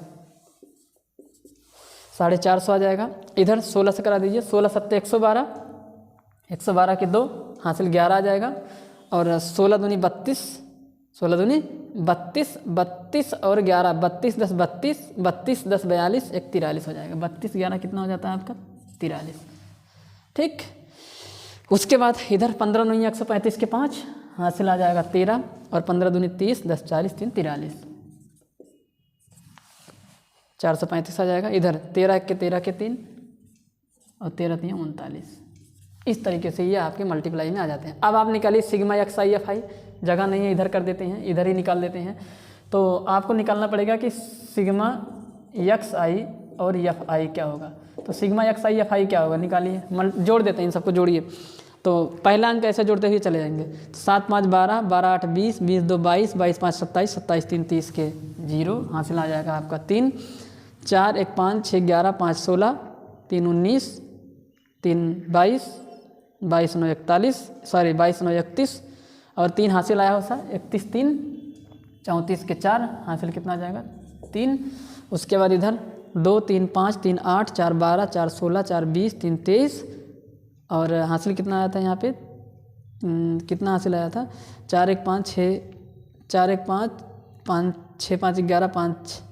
450 आ जाएगा। इधर 16 से करा दीजिए, 16 7 112, 112 के 2 हासिल 11 आ जाएगा। और 16 दूनी 32, 16 दूनी 32, 32 और 11 32 10 32, 32 10 42 1 43 हो जाएगा। 32 11 कितना हो जाता है आपका 43। ठीक, उसके बाद इधर 15 9 135 के 5 हासिल आ जाएगा 13 और 15 दूनी 30, 10 40 3 43, 435 आ जाएगा। इधर 13 1 के 13 के 3 और 13 3 39। इस तरीके से ये आपके मल्टीप्लाई में आ जाते हैं। अब आप निकालिए sigma x I F I, जगह नहीं है इधर कर देते हैं, इधर ही निकाल देते हैं। तो आपको निकालना पड़ेगा कि सिग्मा एक्स आई और एफ आई क्या होगा। तो sigma x I F I क्या होगा, निकालिए, जोड़ देते हैं, इन सबको जोड़िए। तो पहला अंक ऐसे जोड़ते हुए चले जाएंगे, 7 5 12, 12 8 20, 20 2 22, 22 5 27, 27 3 30 के 0 हासिल आ जाएगा आपका 3, 4 1 5 6 11 5 16, 3 19, 3 22, 22 9 41, सॉरी 22 9 31 और 3 हासिल आया हो सा 31 3 34 के 4 हासिल कितना आ जाएगा 3। उसके बाद इधर 2 3 5 3 8 4 12 4 16 4 20 3 23 और हासिल कितना आया था यहाँ पे, कितना हासिल आया था 4 1 5 6, 4 1 5 5 6 5 11 5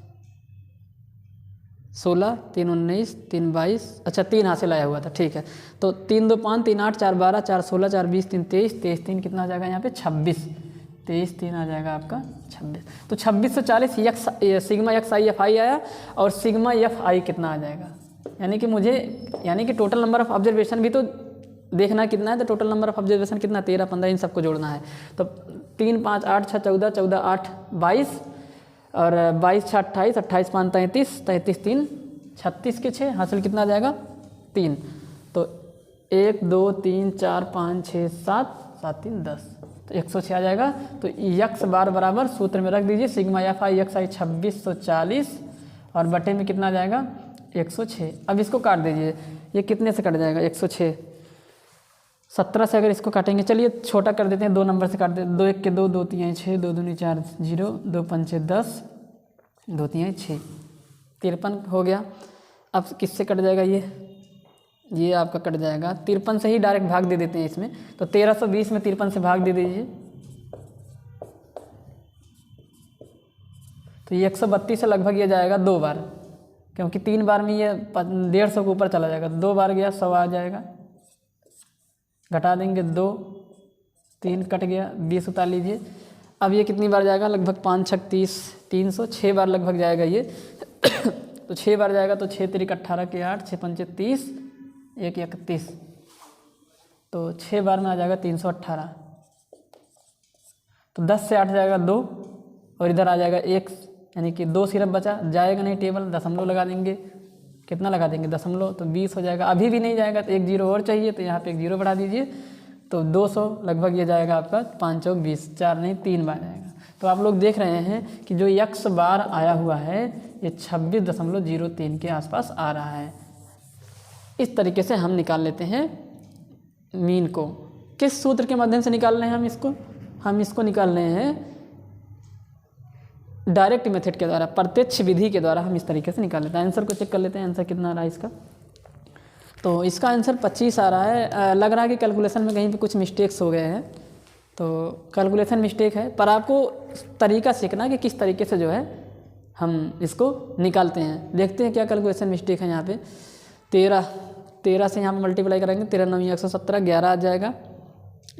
16, 3 19, 3 22, अच्छा 3 हासिल आया हुआ था। ठीक है, तो 3 2 5 3 8 4 12 4 16 4 20 3 23, 23 3 कितना आ जाएगा यहाँ पे 26, 23 3 आ जाएगा आपका 26। तो 26 से 40 x sigma x I F I आया और सिग्मा एफ आई कितना आ जाएगा, यानी कि मुझे यानी कि टोटल नंबर ऑफ ऑब्जर्वेशन भी तो देखना कितना है। तो टोटल नंबर ऑफ ऑब्जर्वेशन कितना 13 15 इन सबको जोड़ना है। तो 3 5 8 6 14, 14 8 22 और 22 6 28, 28 5 33, 33 3 36 के 6 हासिल कितना आ जाएगा 3। तो 1 2 3 4 5 6 7, 7 3 10, तो 106 आ जाएगा। तो यक्स बार बराबर सूत्र में रख दीजिए सिग्मा एफ आई एक्स आई 2640 और बटे में कितना आ जाएगा 106। अब इसको काट दीजिए, ये कितने से कट जाएगा 106, 17 से अगर इसको काटेंगे, चलिए छोटा कर देते हैं, 2 नंबर से काट देते हैं, 2 1 के 2, 2 3 6, 2 दूनी 4 0, 2 5 6 10, 2 3 6, 53 हो गया। अब किससे कट जाएगा ये आपका कट जाएगा 53 से ही डायरेक्ट भाग दे देते हैं इसमें। तो 1320 में 53 से भाग दे दीजिए, तो ये 132 से लगभग ये जाएगा 2 बार, क्योंकि 3 बार में ये 150 के ऊपर चला जाएगा। 2 बार गया 100 आ जाएगा, घटा देंगे 2 3 कट गया 20 उतार लीजिए। अब ये कितनी बार जाएगा, लगभग 5 6 30, 306 बार लगभग जाएगा ये। तो 6 बार जाएगा तो 6 3 18 के 8, 6 5 30, 1 31, तो 6 बार में आ जाएगा 318। तो 10 से 8 जाएगा 2 और इधर आ जाएगा 1, यानी कि 2 सिर्फ बचा, जाएगा नहीं टेबल, दशमलव लगा देंगे, कितना लगा देंगे दशमलव, तो 20 हो जाएगा। अभी भी नहीं जाएगा तो 1 0 और चाहिए, तो यहाँ पे 1 0 बढ़ा दीजिए, तो 200 लगभग ये जाएगा आपका 5 चौक 20, 4 नहीं 3 बार जाएगा। तो आप लोग देख रहे हैं कि जो यक्स बार आया हुआ है ये 26.03 के आसपास आ रहा है। इस तरीके से हम निकाल लेते हैं मीन को। किस सूत्र के माध्यम से निकाल रहे हैं हम इसको निकाल रहे हैं डायरेक्ट मेथड के द्वारा, प्रत्यक्ष विधि के द्वारा हम इस तरीके से निकाल लेते हैं। आंसर को चेक कर लेते हैं, आंसर कितना आ रहा है इसका। तो इसका आंसर 25 आ रहा है। लग रहा है कि कैलकुलेशन में कहीं पे कुछ मिस्टेक्स हो गए हैं, तो कैलकुलेशन मिस्टेक है, पर आपको तरीका सीखना कि किस तरीके से जो है हम इसको निकालते हैं। देखते हैं क्या कैलकुलेशन मिस्टेक है यहाँ पे। 13 से यहाँ पर मल्टीप्लाई करेंगे, 13 9 117, 11 आ जाएगा,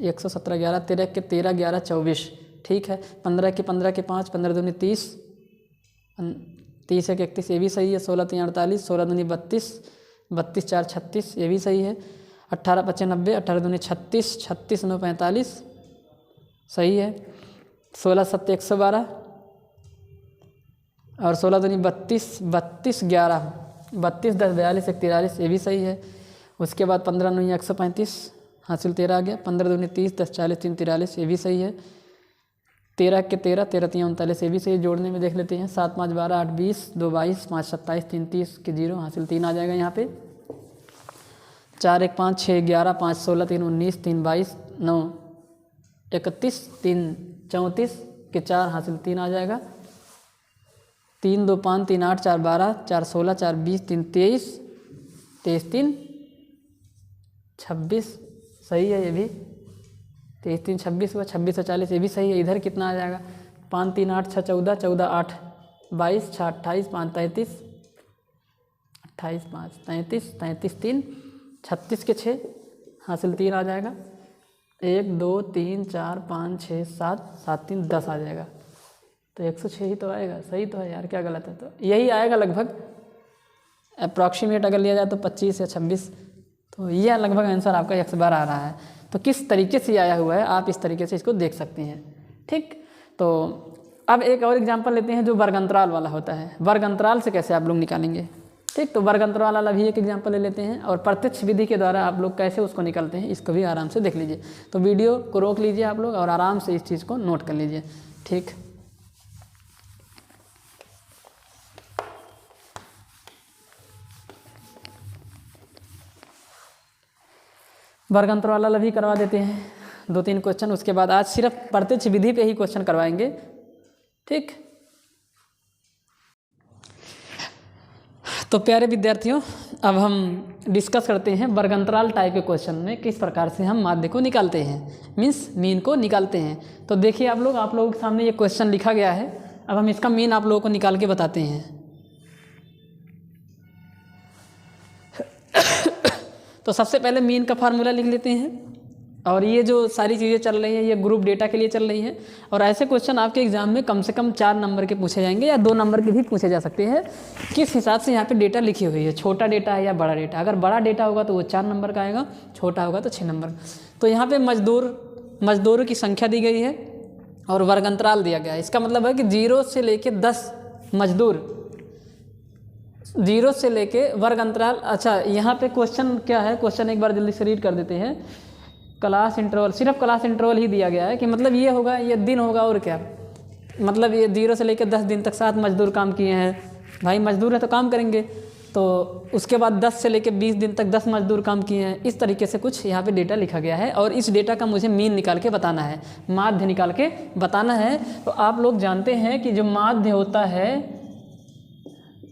117 11, 13 के 13 11 24, ठीक है। 15 के 5, 15 दूनी 30, 30 1 31, ये भी सही है। 16 3 48, 16 दूनी 32, 32 4 36, ये भी सही है। 18 5 90, 18 दूनी 36, 36 9 45, सही है। 16 7 112 और 16 दूनी 32, 32 11, 32 10 42 1 43, ये भी सही है। उसके बाद 15 9 135, हासिल 13 आ गया। 15 दूनी 30, 10 40 3 43, ये भी सही है। 13 के 13, 13 3 39, ये भी सही है। जोड़ने में देख लेते हैं। 7 5 12, 8 20, 2 22, 5 27, 3 30 के 0, हासिल 3 आ जाएगा यहाँ पे। 4 1 5 6 11, 5 16, 3 19, 3 22, 9 31, 3 34 के 4, हासिल 3 आ जाएगा। 3 2 5 3 8, 4 12, 4 16, 4 20, 3 23, 23 3 26, सही है ये भी। 23 3 26 हुआ, 26 40, ये भी सही है। इधर कितना आ जाएगा? 5 3 8 6 14, 14 8 22, 6 28, 5 33, 28 5 33, 33 3 36 के 6, हासिल 3 आ जाएगा। 1 2 3 4 5 6 7, 7 3 10 आ जाएगा। तो 106 ही तो आएगा, सही तो है यार, क्या गलत है? तो यही आएगा लगभग, अप्रॉक्सीमेट अगर लिया जाए तो 25 या 26, तो यह लगभग आंसर आपका 112 आ रहा है। तो किस तरीके से आया हुआ है आप इस तरीके से इसको देख सकते हैं, ठीक। तो अब एक और एग्जांपल लेते हैं जो वर्ग अंतराल वाला होता है। वर्ग अंतराल से कैसे आप लोग निकालेंगे, ठीक। तो वर्ग अंतराल वाला भी एक एग्जांपल ले लेते हैं, और प्रत्यक्ष विधि के द्वारा आप लोग कैसे उसको निकालते हैं इसको भी आराम से देख लीजिए। तो वीडियो को रोक लीजिए आप लोग और आराम से इस चीज़ को नोट कर लीजिए, ठीक। वर्ग अंतराल वाला भी करवा देते हैं 2-3 क्वेश्चन। उसके बाद आज सिर्फ प्रत्यक्ष विधि पे ही क्वेश्चन करवाएंगे, ठीक। तो प्यारे विद्यार्थियों, अब हम डिस्कस करते हैं वर्ग अंतराल टाइप के क्वेश्चन में किस प्रकार से हम माध्य को निकालते हैं, मीन्स मीन को निकालते हैं। तो देखिए आप लोगों के सामने ये क्वेश्चन लिखा गया है। अब हम इसका मीन आप लोगों को निकाल के बताते हैं। तो सबसे पहले मीन का फार्मूला लिख लेते हैं। और ये जो सारी चीज़ें चल रही हैं ये ग्रुप डेटा के लिए चल रही हैं, और ऐसे क्वेश्चन आपके एग्जाम में कम से कम 4 नंबर के पूछे जाएंगे या 2 नंबर के भी पूछे जा सकते हैं, किस हिसाब से यहाँ पे डेटा लिखी हुई है, छोटा डेटा है या बड़ा डेटा। अगर बड़ा डेटा होगा तो वो 4 नंबर का आएगा, छोटा होगा तो 6 नंबर। तो यहाँ पे मजदूरों की संख्या दी गई है और वर्ग अंतराल दिया गया है। इसका मतलब है कि 0 से लेके 10 मजदूर, 0 से लेके वर्ग अंतराल। अच्छा, यहाँ पे क्वेश्चन क्या है, क्वेश्चन एक बार जल्दी से रीड कर देते हैं। क्लास इंटरवल, सिर्फ क्लास इंटरवल ही दिया गया है कि मतलब ये होगा, ये दिन होगा, और क्या मतलब ये 0 से लेकर 10 दिन तक 7 मजदूर काम किए हैं। भाई मजदूर है तो काम करेंगे। तो उसके बाद 10 से लेकर 20 दिन तक 10 मजदूर काम किए हैं। इस तरीके से कुछ यहाँ पे डेटा लिखा गया है, और इस डेटा का मुझे मीन निकाल के बताना है, माध्य निकाल के बताना है। तो आप लोग जानते हैं कि जो माध्य होता है,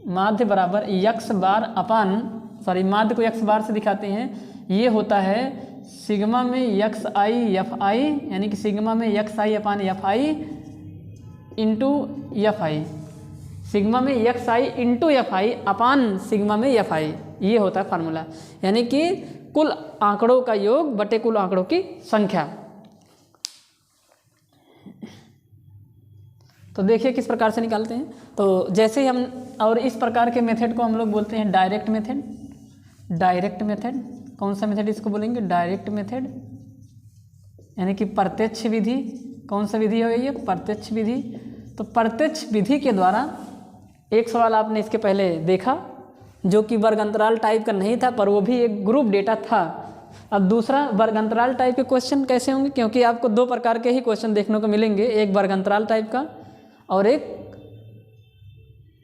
माध्य बराबर यक्स बार अपान, सॉरी माध्य को यक्स बार से दिखाते हैं, ये होता है सिग्मा में यक्स आई एफ आई, यानी कि सिग्मा में x i upon f i into f i, sigma में x i into f i upon sigma में एफ आई, ये होता है फार्मूला। यानी कि कुल आंकड़ों का योग बटे कुल आंकड़ों की संख्या। तो देखिए किस प्रकार से निकालते हैं। तो जैसे ही हम, और इस प्रकार के मेथड को हम लोग बोलते हैं डायरेक्ट मेथड। डायरेक्ट मेथड, कौन सा मेथड इसको बोलेंगे? डायरेक्ट मेथड, यानी कि प्रत्यक्ष विधि। कौन सा विधि है ये? प्रत्यक्ष विधि। तो प्रत्यक्ष विधि के द्वारा, एक सवाल आपने इसके पहले देखा जो कि वर्ग अंतराल टाइप का नहीं था, पर वो भी एक ग्रुप डेटा था। अब दूसरा वर्ग अंतराल टाइप के क्वेश्चन कैसे होंगे, क्योंकि आपको 2 प्रकार के ही क्वेश्चन देखने को मिलेंगे, एक वर्ग अंतराल टाइप का और एक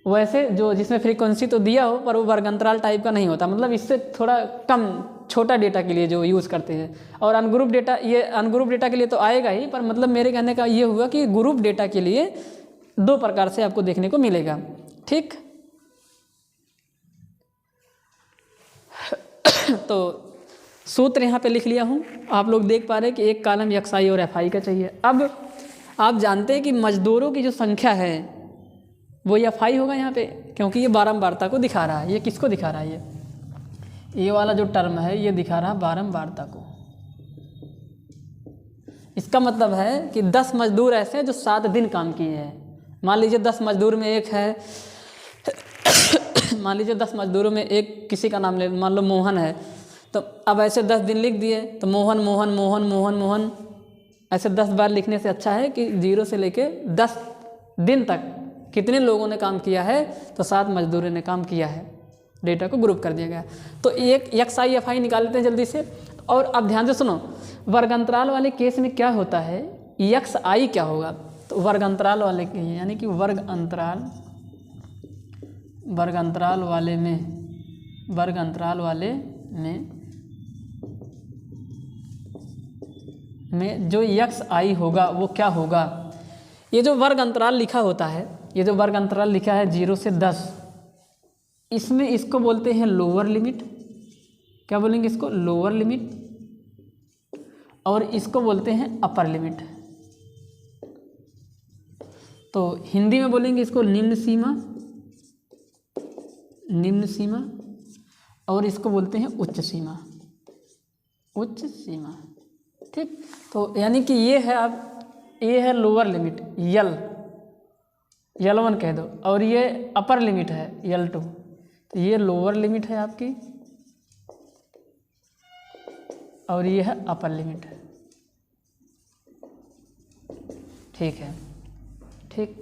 वैसे जो जिसमें फ्रीक्वेंसी तो दिया हो पर वो वर्ग अंतराल टाइप का नहीं होता, मतलब इससे थोड़ा कम छोटा डेटा के लिए जो यूज़ करते हैं। और अनग्रुप डेटा, ये अनग्रुप डेटा के लिए तो आएगा ही, पर मतलब मेरे कहने का ये हुआ कि ग्रुप डेटा के लिए दो प्रकार से आपको देखने को मिलेगा। ठीक, तो सूत्र यहाँ पे लिख लिया हूँ। आप लोग देख पा रहे हैं कि एक कॉलम XI और FI का चाहिए। अब आप जानते हैं कि मजदूरों की जो संख्या है वो FI होगा यहाँ पे, क्योंकि ये बारंबारता को दिखा रहा है। ये किसको दिखा रहा है? ये वाला जो टर्म है ये दिखा रहा है बारंबारता को। इसका मतलब है कि 10 मजदूर ऐसे हैं जो 7 दिन काम किए हैं। मान लीजिए 10 मजदूर में एक है मान लीजिए 10 मजदूरों में एक किसी का नाम ले, मान लो मोहन है, तो अब ऐसे 10 दिन लिख दिए तो मोहन मोहन मोहन मोहन मोहन ऐसे 10 बार लिखने से अच्छा है कि 0 से लेके 10 दिन तक कितने लोगों ने काम किया है, तो 7 मजदूरों ने काम किया है। डेटा को ग्रुप कर दिया गया। तो एक XI FI निकाल लेते हैं जल्दी से। और अब ध्यान से सुनो, वर्ग अंतराल वाले केस में क्या होता है, XI क्या होगा? तो वर्ग अंतराल वाले यानी कि वर्ग अंतराल वाले में जो XI होगा वो क्या होगा? ये जो वर्ग अंतराल लिखा होता है, ये जो वर्ग अंतराल लिखा है 0 से 10, इसमें इसको बोलते हैं लोअर लिमिट। क्या बोलेंगे इसको? Lower limit. और इसको बोलते हैं अपर लिमिट। तो हिंदी में बोलेंगे इसको निम्न सीमा, और इसको बोलते हैं उच्च सीमा। ठीक, तो यानी कि ये है, अब ये है लोअर लिमिट L1 कह दो, और ये अपर लिमिट है L2। तो ये लोअर लिमिट है आपकी और ये है अपर लिमिट। ठीक है, ठीक।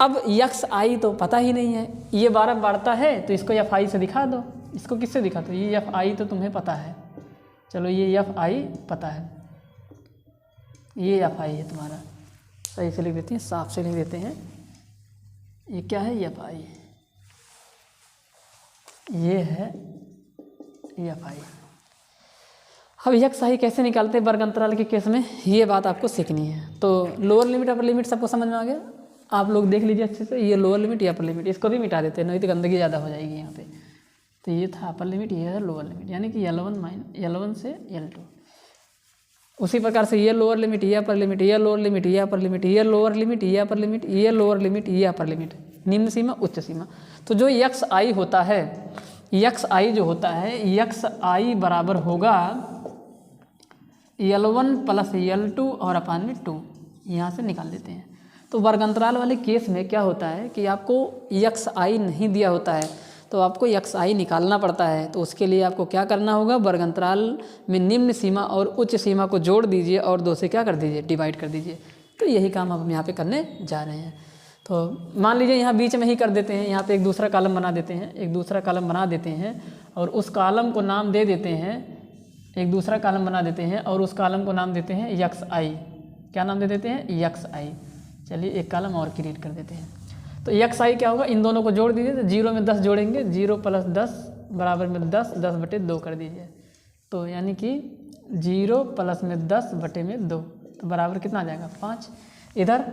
अब XI तो पता ही नहीं है, ये बारंबारता है तो इसको FI से दिखा दो। इसको किससे दिखा दो? ये FI तो तुम्हें पता है, चलो ये FI पता है, ये FI है तुम्हारा। सही से लिख देते हैं, साफ से लिख देते हैं। ये क्या है? FI। ये है FI। अब XI कैसे निकालते हैं वर्ग अंतराल के केस में, ये बात आपको सीखनी है। तो लोअर लिमिट अपर लिमिट सबको समझ में आ गया? आप लोग देख लीजिए अच्छे से। ये लोअर लिमिट, ये अपर लिमिट, इसको भी मिटा देते हैं, नहीं तो गंदगी ज़्यादा हो जाएगी यहाँ पे। तो ये था अपर लिमिट, ये है लोअर लिमिट, यानी कि L1 से L2। उसी प्रकार से ये लोअर लिमिट, ये अपर लिमिट, ये लोअर लिमिट, ये अपर लिमिट, ये लोअर लिमिट, ये अपर लिमिट, ये लोअर लिमिट, ये अपर लिमिट, निम्न सीमा उच्च सीमा। तो जो XI होता है, XI जो होता है, XI बराबर होगा L1 प्लस L2 और अपान में 2। यहाँ से निकाल देते हैं। तो वर्ग अंतराल वाले केस में क्या होता है कि आपको XI नहीं दिया होता है, तो आपको XI निकालना पड़ता है। तो उसके लिए आपको क्या करना होगा, वर्ग अंतराल में निम्न सीमा और उच्च सीमा को जोड़ दीजिए और 2 से क्या कर दीजिए, डिवाइड कर दीजिए। तो यही काम हम यहाँ पे करने जा रहे हैं। तो मान लीजिए यहाँ बीच में ही कर देते हैं, यहाँ पे एक दूसरा कॉलम बना देते हैं, और उस कॉलम को नाम दे देते हैं, एक दूसरा कॉलम बना देते हैं और उस कॉलम को नाम देते हैं XI। क्या नाम दे देते हैं? XI। चलिए एक कॉलम और क्रिएट कर देते हैं। तो XI क्या होगा, इन दोनों को जोड़ दीजिए। तो 0 में 10 जोड़ेंगे, 0 प्लस 10 बराबर में 10/2 कर दीजिए। तो यानी कि 0 प्लस में 10/2, तो बराबर कितना आ जाएगा? 5। इधर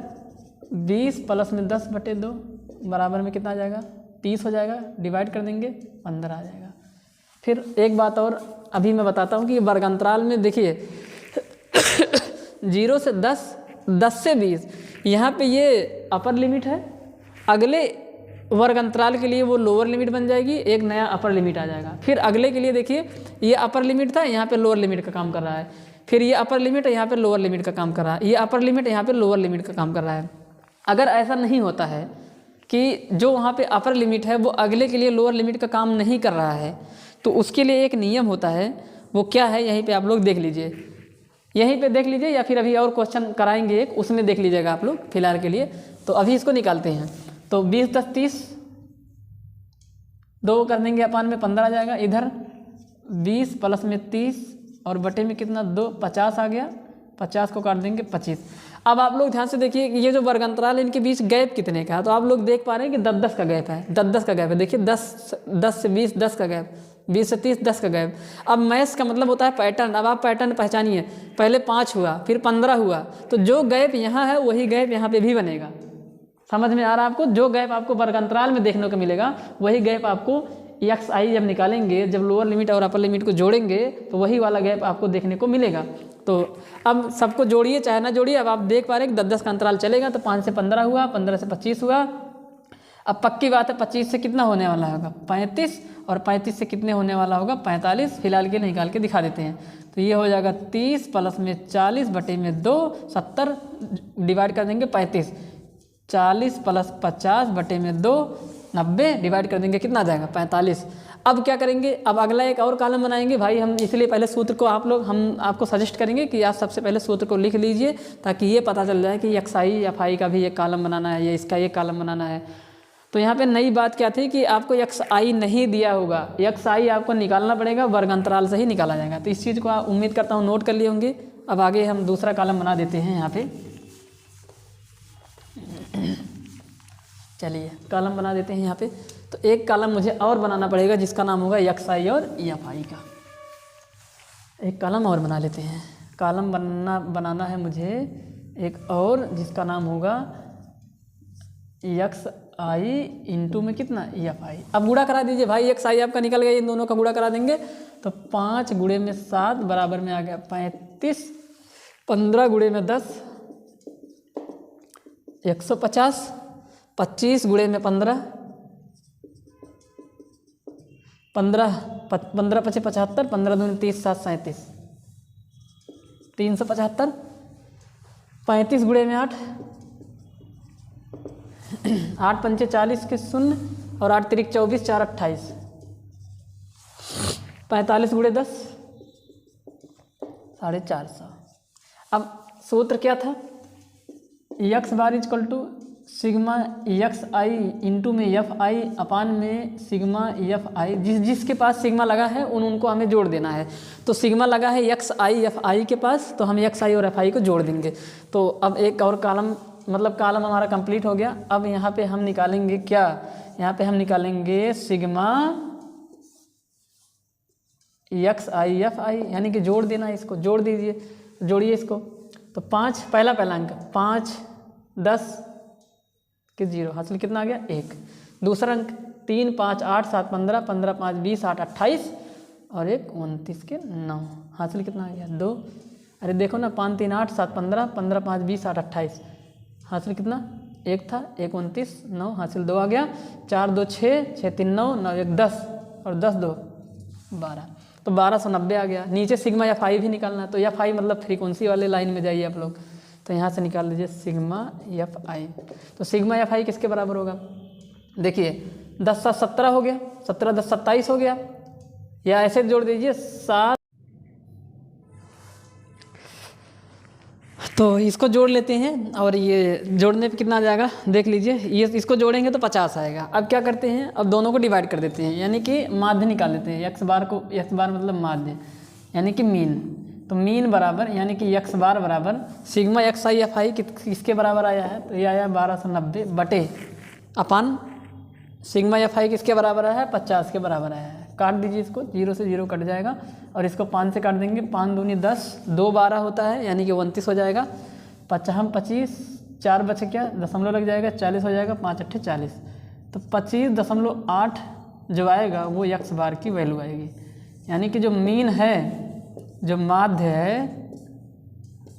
20 प्लस में 10/2 बराबर में कितना आ जाएगा? 30 हो जाएगा। डिवाइड कर देंगे, 15 आ जाएगा। फिर एक बात और अभी मैं बताता हूँ कि वर्ग अंतराल में देखिए 0 से 10, 10 से 20, यहाँ पे ये अपर लिमिट है। अगले वर्ग अंतराल के लिए वो लोअर लिमिट बन जाएगी, एक नया अपर लिमिट आ जाएगा। फिर अगले के लिए देखिए, ये अपर लिमिट था, यहाँ पे लोअर लिमिट का काम कर रहा है। फिर ये अपर लिमिट है, यहाँ पे लोअर लिमिट का काम कर रहा है। ये अपर लिमिट है, यहाँ पे लोअर लिमिट का काम कर रहा है। अगर ऐसा नहीं होता है कि जो वहाँ पे अपर लिमिट है वो अगले के लिए लोअर लिमिट का काम नहीं कर रहा है, तो उसके लिए एक नियम होता है। वो क्या है, यहीं पे आप लोग देख लीजिए, यहीं पे देख लीजिए, या फिर अभी और क्वेश्चन कराएंगे एक, उसमें देख लीजिएगा आप लोग फिलहाल के लिए। तो अभी इसको निकालते हैं। तो 20 × 10 = 30, 2 कर देंगे, अपान में 15 आ जाएगा। इधर 20 प्लस में 30 और बटे में कितना, 2, 50 आ गया। 50 को काट देंगे 25। अब आप लोग ध्यान से देखिए कि ये जो वर्ग अंतराल है, इनके बीच गैप कितने का है। तो आप लोग देख पा रहे हैं कि 10-10 का गैप है, 10-10 का गैप है। देखिए 10 से 20 10 का गैप, 20 से 30 10 का गैप। अब मैथ्स का मतलब होता है पैटर्न। अब आप पैटर्न पहचानिए, पहले 5 हुआ, फिर 15 हुआ, तो जो गैप यहाँ है वही गैप यहाँ पे भी बनेगा। समझ में आ रहा है आपको? जो गैप आपको वर्ग अंतराल में देखने को मिलेगा वही गैप आपको xi जब निकालेंगे, जब लोअर लिमिट और अपर लिमिट को जोड़ेंगे तो वही वाला गैप आपको देखने को मिलेगा। तो अब सबको जोड़िए चाहे ना जोड़िए, अब आप देख पा रहे हैं कि 10-10 का अंतराल चलेगा, तो 5 से 15 हुआ, 15 से 25 हुआ। अब पक्की बात है 25 से कितना होने वाला होगा 35, और 35 से कितने होने वाला होगा 45। फिलहाल के निकाल के दिखा देते हैं। तो ये हो जाएगा 30 प्लस में 40 बटे में 2, 70 डिवाइड कर देंगे 35, 40 प्लस 50 बटे में 2, 90 डिवाइड कर देंगे, कितना आ जाएगा 45। अब क्या करेंगे, अब अगला एक और कॉलम बनाएंगे भाई हम, इसलिए पहले सूत्र को हम आपको सजेस्ट करेंगे कि आप सबसे पहले सूत्र को लिख लीजिए ताकि ये पता चल जाए कि xi fi का भी एक कॉलम बनाना है या इसका एक कॉलम बनाना है। तो यहाँ पे नई बात क्या थी कि आपको xi नहीं दिया होगा, xi आपको निकालना पड़ेगा, वर्ग अंतराल से ही निकाला जाएगा। तो इस चीज़ को आप उम्मीद करता हूँ नोट कर लिए होंगे। अब आगे हम दूसरा कॉलम बना देते हैं यहाँ पे, चलिए कॉलम बना देते हैं यहाँ पे। तो एक कॉलम मुझे और बनाना पड़ेगा जिसका नाम होगा xi और fi का। एक कॉलम और बना लेते हैं, कॉलम बनाना है मुझे एक और जिसका नाम होगा xi इंटू में कितना fi। अब गुणा करा दीजिए भाई, xi आपका निकल गया, इन दोनों का गुणा करा देंगे तो 5 गुणे में 7 बराबर में आ गया 35, 15 गुणे में 10 150, 25 गुणे में 15, 15 पचे 75, 15 दूनी 30, 7 37, 375, 35 गुणे में 8, 8 पंचे 40 के 0 और 8 तिरिक 24, 4 28, 45 गुणे 10 450। अब सूत्र क्या था, x bar is equal to sigma xi into में fi अपान में सिग्मा fi। जिसके पास सिग्मा लगा है उनको हमें जोड़ देना है। तो सिग्मा लगा है xi fi के पास, तो हम xi और fi को जोड़ देंगे। तो अब एक और कॉलम, मतलब कॉलम हमारा कंप्लीट हो गया। अब यहाँ पे हम निकालेंगे क्या, यहाँ पे हम निकालेंगे सिग्मा xi fi, यानी कि जोड़ देना, इसको जोड़ दीजिए, जोड़िए इसको। तो 5 पहला अंक 5 10 के 0 हासिल कितना आ गया 1। दूसरा अंक 3 5 8 7 15, 15 5 20 8 28 और 1 29 के 9 हासिल कितना आ गया 2। अरे देखो ना 5 3 8 7 15, 15 5 20 8 28 हासिल कितना 1 था, 1 29 9 हासिल 2 आ गया। 4 2 6, 6 3 9, 9 1 10 और 10 2 12, तो 1290 आ गया। नीचे सिग्मा fi भी निकालना है, तो fi मतलब फ्रीक्वेंसी वाले लाइन में जाइए आप लोग, तो यहाँ से निकाल लीजिए सिग्मा fi। तो सिग्मा fi किसके बराबर होगा, देखिए 10 7 17 हो गया, 17 10 27 हो गया, या ऐसे जोड़ दीजिए 7। तो इसको जोड़ लेते हैं और ये जोड़ने पे कितना आ जाएगा देख लीजिए, ये इसको जोड़ेंगे तो 50 आएगा। अब क्या करते हैं, अब दोनों को डिवाइड कर देते हैं, यानी कि माध्य निकाल लेते हैं। x बार को, x बार मतलब माध्य यानी कि मीन, तो मीन बराबर यानी कि x बार बराबर सिग्मा xi fi किसके बराबर आया है, तो ये आया 1290 बटे अपान सिग्मा fi किसके बराबर आया है 50 के बराबर आया है। काट दीजिए इसको, 0 से 0 कट जाएगा और इसको 5 से काट देंगे, 5 दूनी 10, 2 12 होता है यानी कि 29 हो जाएगा। 5 25, 4 बचे क्या दशमलव लग जाएगा, 40 हो जाएगा, 5 8 40, तो 25.8 जो आएगा वो x बार की वैल्यू आएगी। यानी कि जो मीन है, जो माध्य है,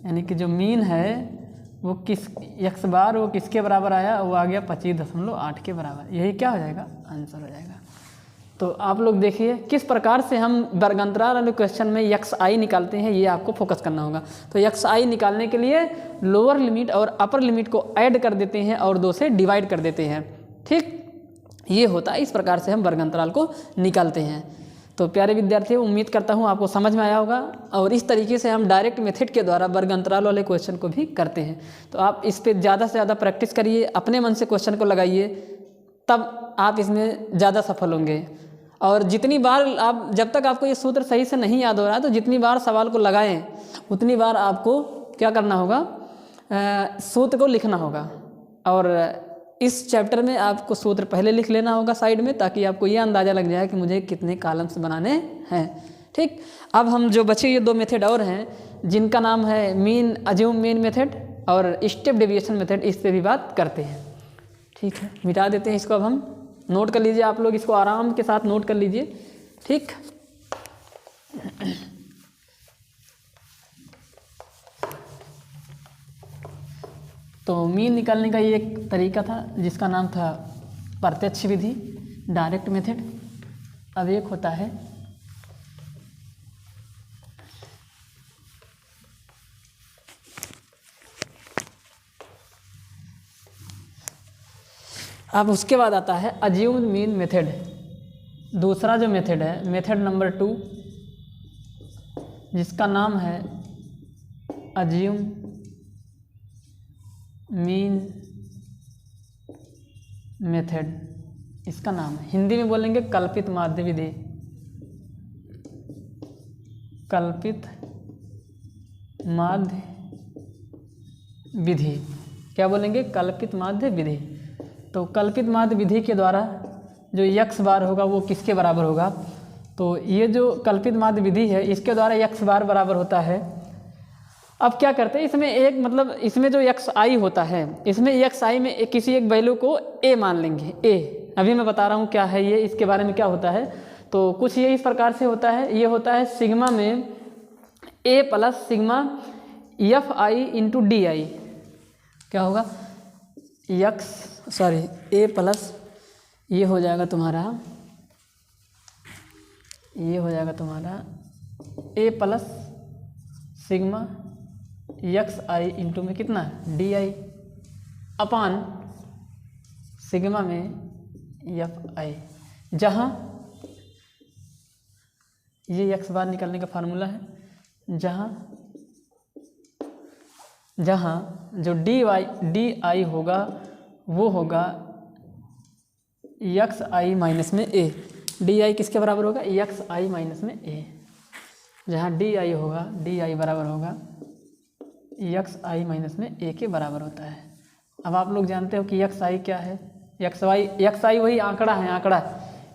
यानी कि जो मीन है वो किस x बार वो किसके बराबर आया, वो आ गया 25.8 के बराबर। यही क्या हो जाएगा आंसर हो जाएगा। तो आप लोग देखिए किस प्रकार से हम वर्गांतराल वाले क्वेश्चन में xi निकालते हैं, ये आपको फोकस करना होगा। तो xi निकालने के लिए लोअर लिमिट और अपर लिमिट को ऐड कर देते हैं और 2 से डिवाइड कर देते हैं। ठीक, ये होता है, इस प्रकार से हम वर्गांतराल को निकालते हैं। तो प्यारे विद्यार्थियों, उम्मीद करता हूँ आपको समझ में आया होगा, और इस तरीके से हम डायरेक्ट मेथड के द्वारा वर्गांतराल वाले क्वेश्चन को भी करते हैं। तो आप इस पर ज़्यादा से ज़्यादा प्रैक्टिस करिए, अपने मन से क्वेश्चन को लगाइए, तब आप इसमें ज़्यादा सफल होंगे। और जितनी बार आप, जब तक आपको ये सूत्र सही से नहीं याद हो रहा है, तो जितनी बार सवाल को लगाएं उतनी बार आपको क्या करना होगा, सूत्र को लिखना होगा। और इस चैप्टर में आपको सूत्र पहले लिख लेना होगा साइड में, ताकि आपको ये अंदाज़ा लग जाए कि मुझे कितने कॉलम्स बनाने हैं। ठीक, अब हम जो बचे ये 2 मेथड और हैं, जिनका नाम है मीन अज्यूम मीन मेथड और स्टेप डेविएशन मेथड, इस पर भी बात करते हैं। ठीक है, मिटा देते हैं इसको। अब हम नोट कर लीजिए, आप लोग इसको आराम के साथ नोट कर लीजिए। ठीक, तो मीन निकालने का ये एक तरीका था जिसका नाम था प्रत्यक्ष विधि, डायरेक्ट मेथड। अब एक होता है अब उसके बाद आता है अज्यूम्ड मीन मेथड। दूसरा जो मेथड है, मेथड नंबर 2, जिसका नाम है अज्यूम मीन मेथड, इसका नाम है, हिंदी में बोलेंगे कल्पित माध्य विधि। कल्पित माध्य विधि, क्या बोलेंगे? कल्पित माध्य विधि। तो कल्पित माध्य विधि के द्वारा जो यक्स बार होगा वो किसके बराबर होगा? तो ये जो कल्पित माध्य विधि है इसके द्वारा यक्स बार बराबर होता है। अब क्या करते हैं इसमें, एक मतलब इसमें जो एक्स आई होता है, इसमें एक्स आई में किसी एक वैल्यू को ए मान लेंगे। ए अभी मैं बता रहा हूँ क्या है ये, इसके बारे में क्या होता है। तो कुछ ये इस प्रकार से होता है, ये होता है सिग्मा में A plus sigma f i into d i. क्या होगा? ए प्लस ये हो जाएगा तुम्हारा, ये हो जाएगा तुम्हारा ए प्लस सिग्मा एक्स आई इंटू में कितना डी आई अपान सिग्मा में एफ आई, जहाँ ये एक्स बार निकालने का फार्मूला है, जहाँ जो डी आई होगा वो होगा एक्स आई माइनस में ए। डी आई किसके बराबर होगा? एक्स आई माइनस में ए। जहाँ डी आई होगा, डी आई बराबर होगा एक्स आई माइनस में ए के बराबर होता है। अब आप लोग जानते हो कि एक्स आई क्या है? एक्स आई वही आंकड़ा है, आंकड़ा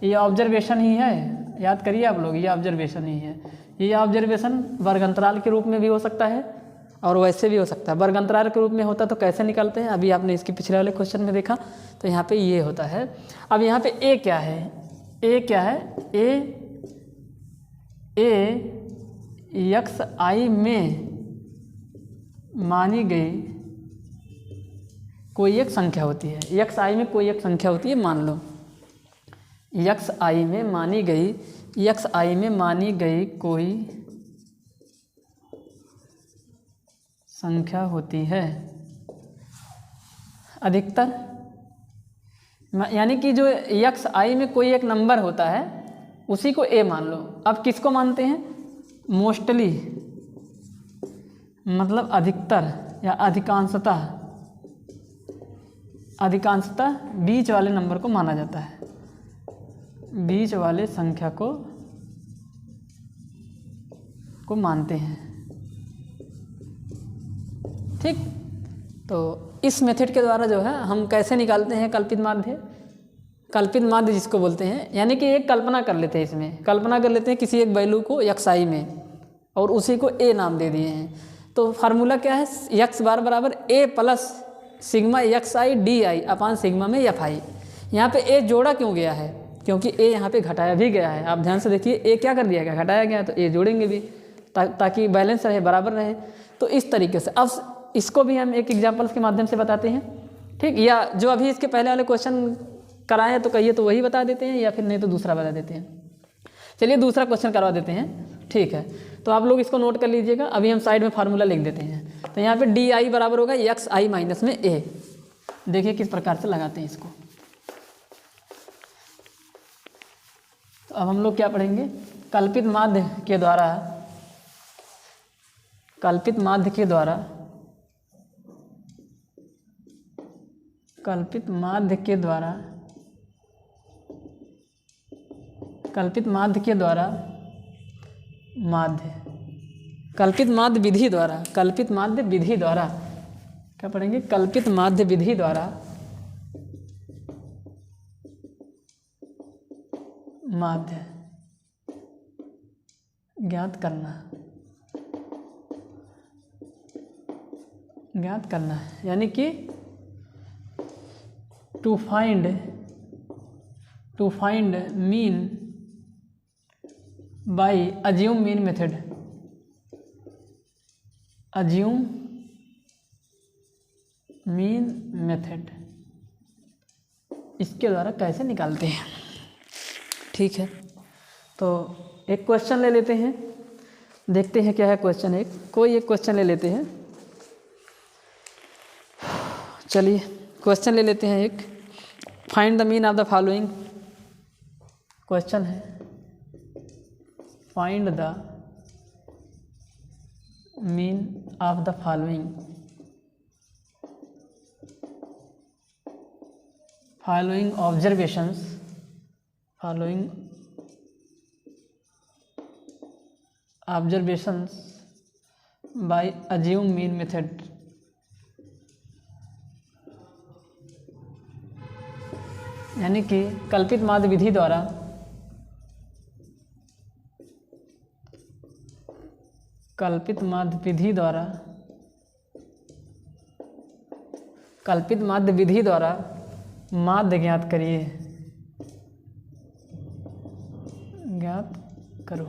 ये ऑब्जर्वेशन ही है, याद करिए आप लोग, ये ऑब्जर्वेशन ही है। ये ऑब्जर्वेशन वर्ग अंतराल के रूप में भी हो सकता है और वैसे भी हो सकता है। वर्ग अंतराल के रूप में होता तो कैसे निकालते हैं, अभी आपने इसके पिछले वाले क्वेश्चन में देखा। तो यहाँ पे ये होता है। अब यहाँ पे ए क्या है? ए क्या है? ए एक्स आई में मानी गई कोई एक संख्या होती है। एक्स आई में कोई एक संख्या होती है, मान लो एक्स आई में मानी गई कोई संख्या होती है अधिकतर, यानी कि जो एक्स आई में कोई एक नंबर होता है उसी को ए मान लो। अब किसको मानते हैं? मोस्टली मतलब अधिकतर या अधिकांशतः बीच वाले नंबर को माना जाता है, बीच वाले संख्या को मानते हैं। ठीक, तो इस मेथड के द्वारा जो है हम कैसे निकालते हैं कल्पित माध्य? कल्पित माध्य जिसको बोलते हैं, यानी कि एक कल्पना कर लेते हैं, इसमें कल्पना कर लेते हैं किसी एक वैल्यू को एक्स आई में और उसी को ए नाम दे दिए हैं। तो फार्मूला क्या है? एक्स बार बराबर A plus sigma x i d i upon sigma में एफ आई। यहाँ पे ए जोड़ा क्यों गया है? क्योंकि ए यहाँ पे घटाया भी गया है। आप ध्यान से देखिए, ए क्या कर दिया गया? घटाया गया, तो ए जोड़ेंगे भी ताकि बैलेंस रहे, बराबर रहे। तो इस तरीके से अब इसको भी हम एक एग्जाम्पल्स के माध्यम से बताते हैं। ठीक, या जो अभी इसके पहले वाले क्वेश्चन कराए हैं तो कहिए तो वही बता देते हैं, या फिर नहीं तो दूसरा बता देते हैं। चलिए दूसरा क्वेश्चन करवा देते हैं। ठीक है, तो आप लोग इसको नोट कर लीजिएगा। अभी हम साइड में फार्मूला लिख देते हैं। तो यहाँ पे डी आई बराबर होगा एक्स आई माइनस में ए। देखिए किस प्रकार से लगाते हैं इसको। तो अब हम लोग क्या पढ़ेंगे? कल्पित माध्य के द्वारा कल्पित माध्य के द्वारा कल्पित माध्य विधि द्वारा क्या पढ़ेंगे? कल्पित माध्य विधि द्वारा माध्य ज्ञात करना है, यानी कि to find mean by assume mean method, assume mean method, इसके द्वारा कैसे निकालते हैं। ठीक है, तो एक क्वेश्चन ले लेते हैं, देखते हैं क्या है क्वेश्चन। कोई एक क्वेश्चन ले लेते हैं। चलिए क्वेश्चन ले लेते हैं एक। Find the mean of the following, question है find the mean of the following observations by assume mean method. यानी कि कल्पित माध्य विधि द्वारा कल्पित माध्य विधि द्वारा माध्य ज्ञात करिए, ज्ञात करो।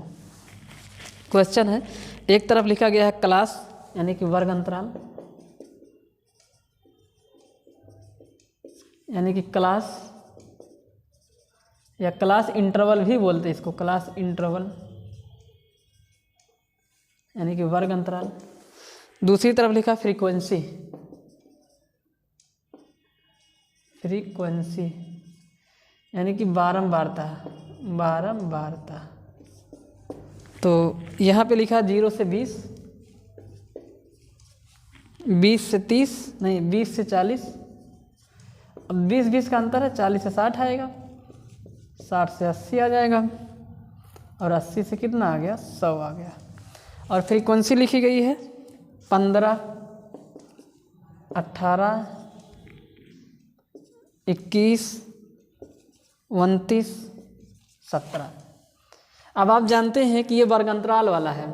क्वेश्चन है, एक तरफ लिखा गया है क्लास यानी कि वर्ग अंतराल, यानी कि क्लास या क्लास इंटरवल भी बोलते हैं इसको, क्लास इंटरवल यानी कि वर्ग अंतराल। दूसरी तरफ लिखा फ्रीक्वेंसी यानी कि बारंबारता। तो यहाँ पे लिखा 0 से 20, 20 से 30 नहीं 20 से 40। अब 20 का अंतर है, 40 से 60 आएगा, 60 से 80 आ जाएगा, और 80 से कितना आ गया, 100 आ गया। और फ्रीक्वेंसी लिखी गई है 15, 18, 21, 29, 17। अब आप जानते हैं कि ये वर्ग अंतराल वाला है,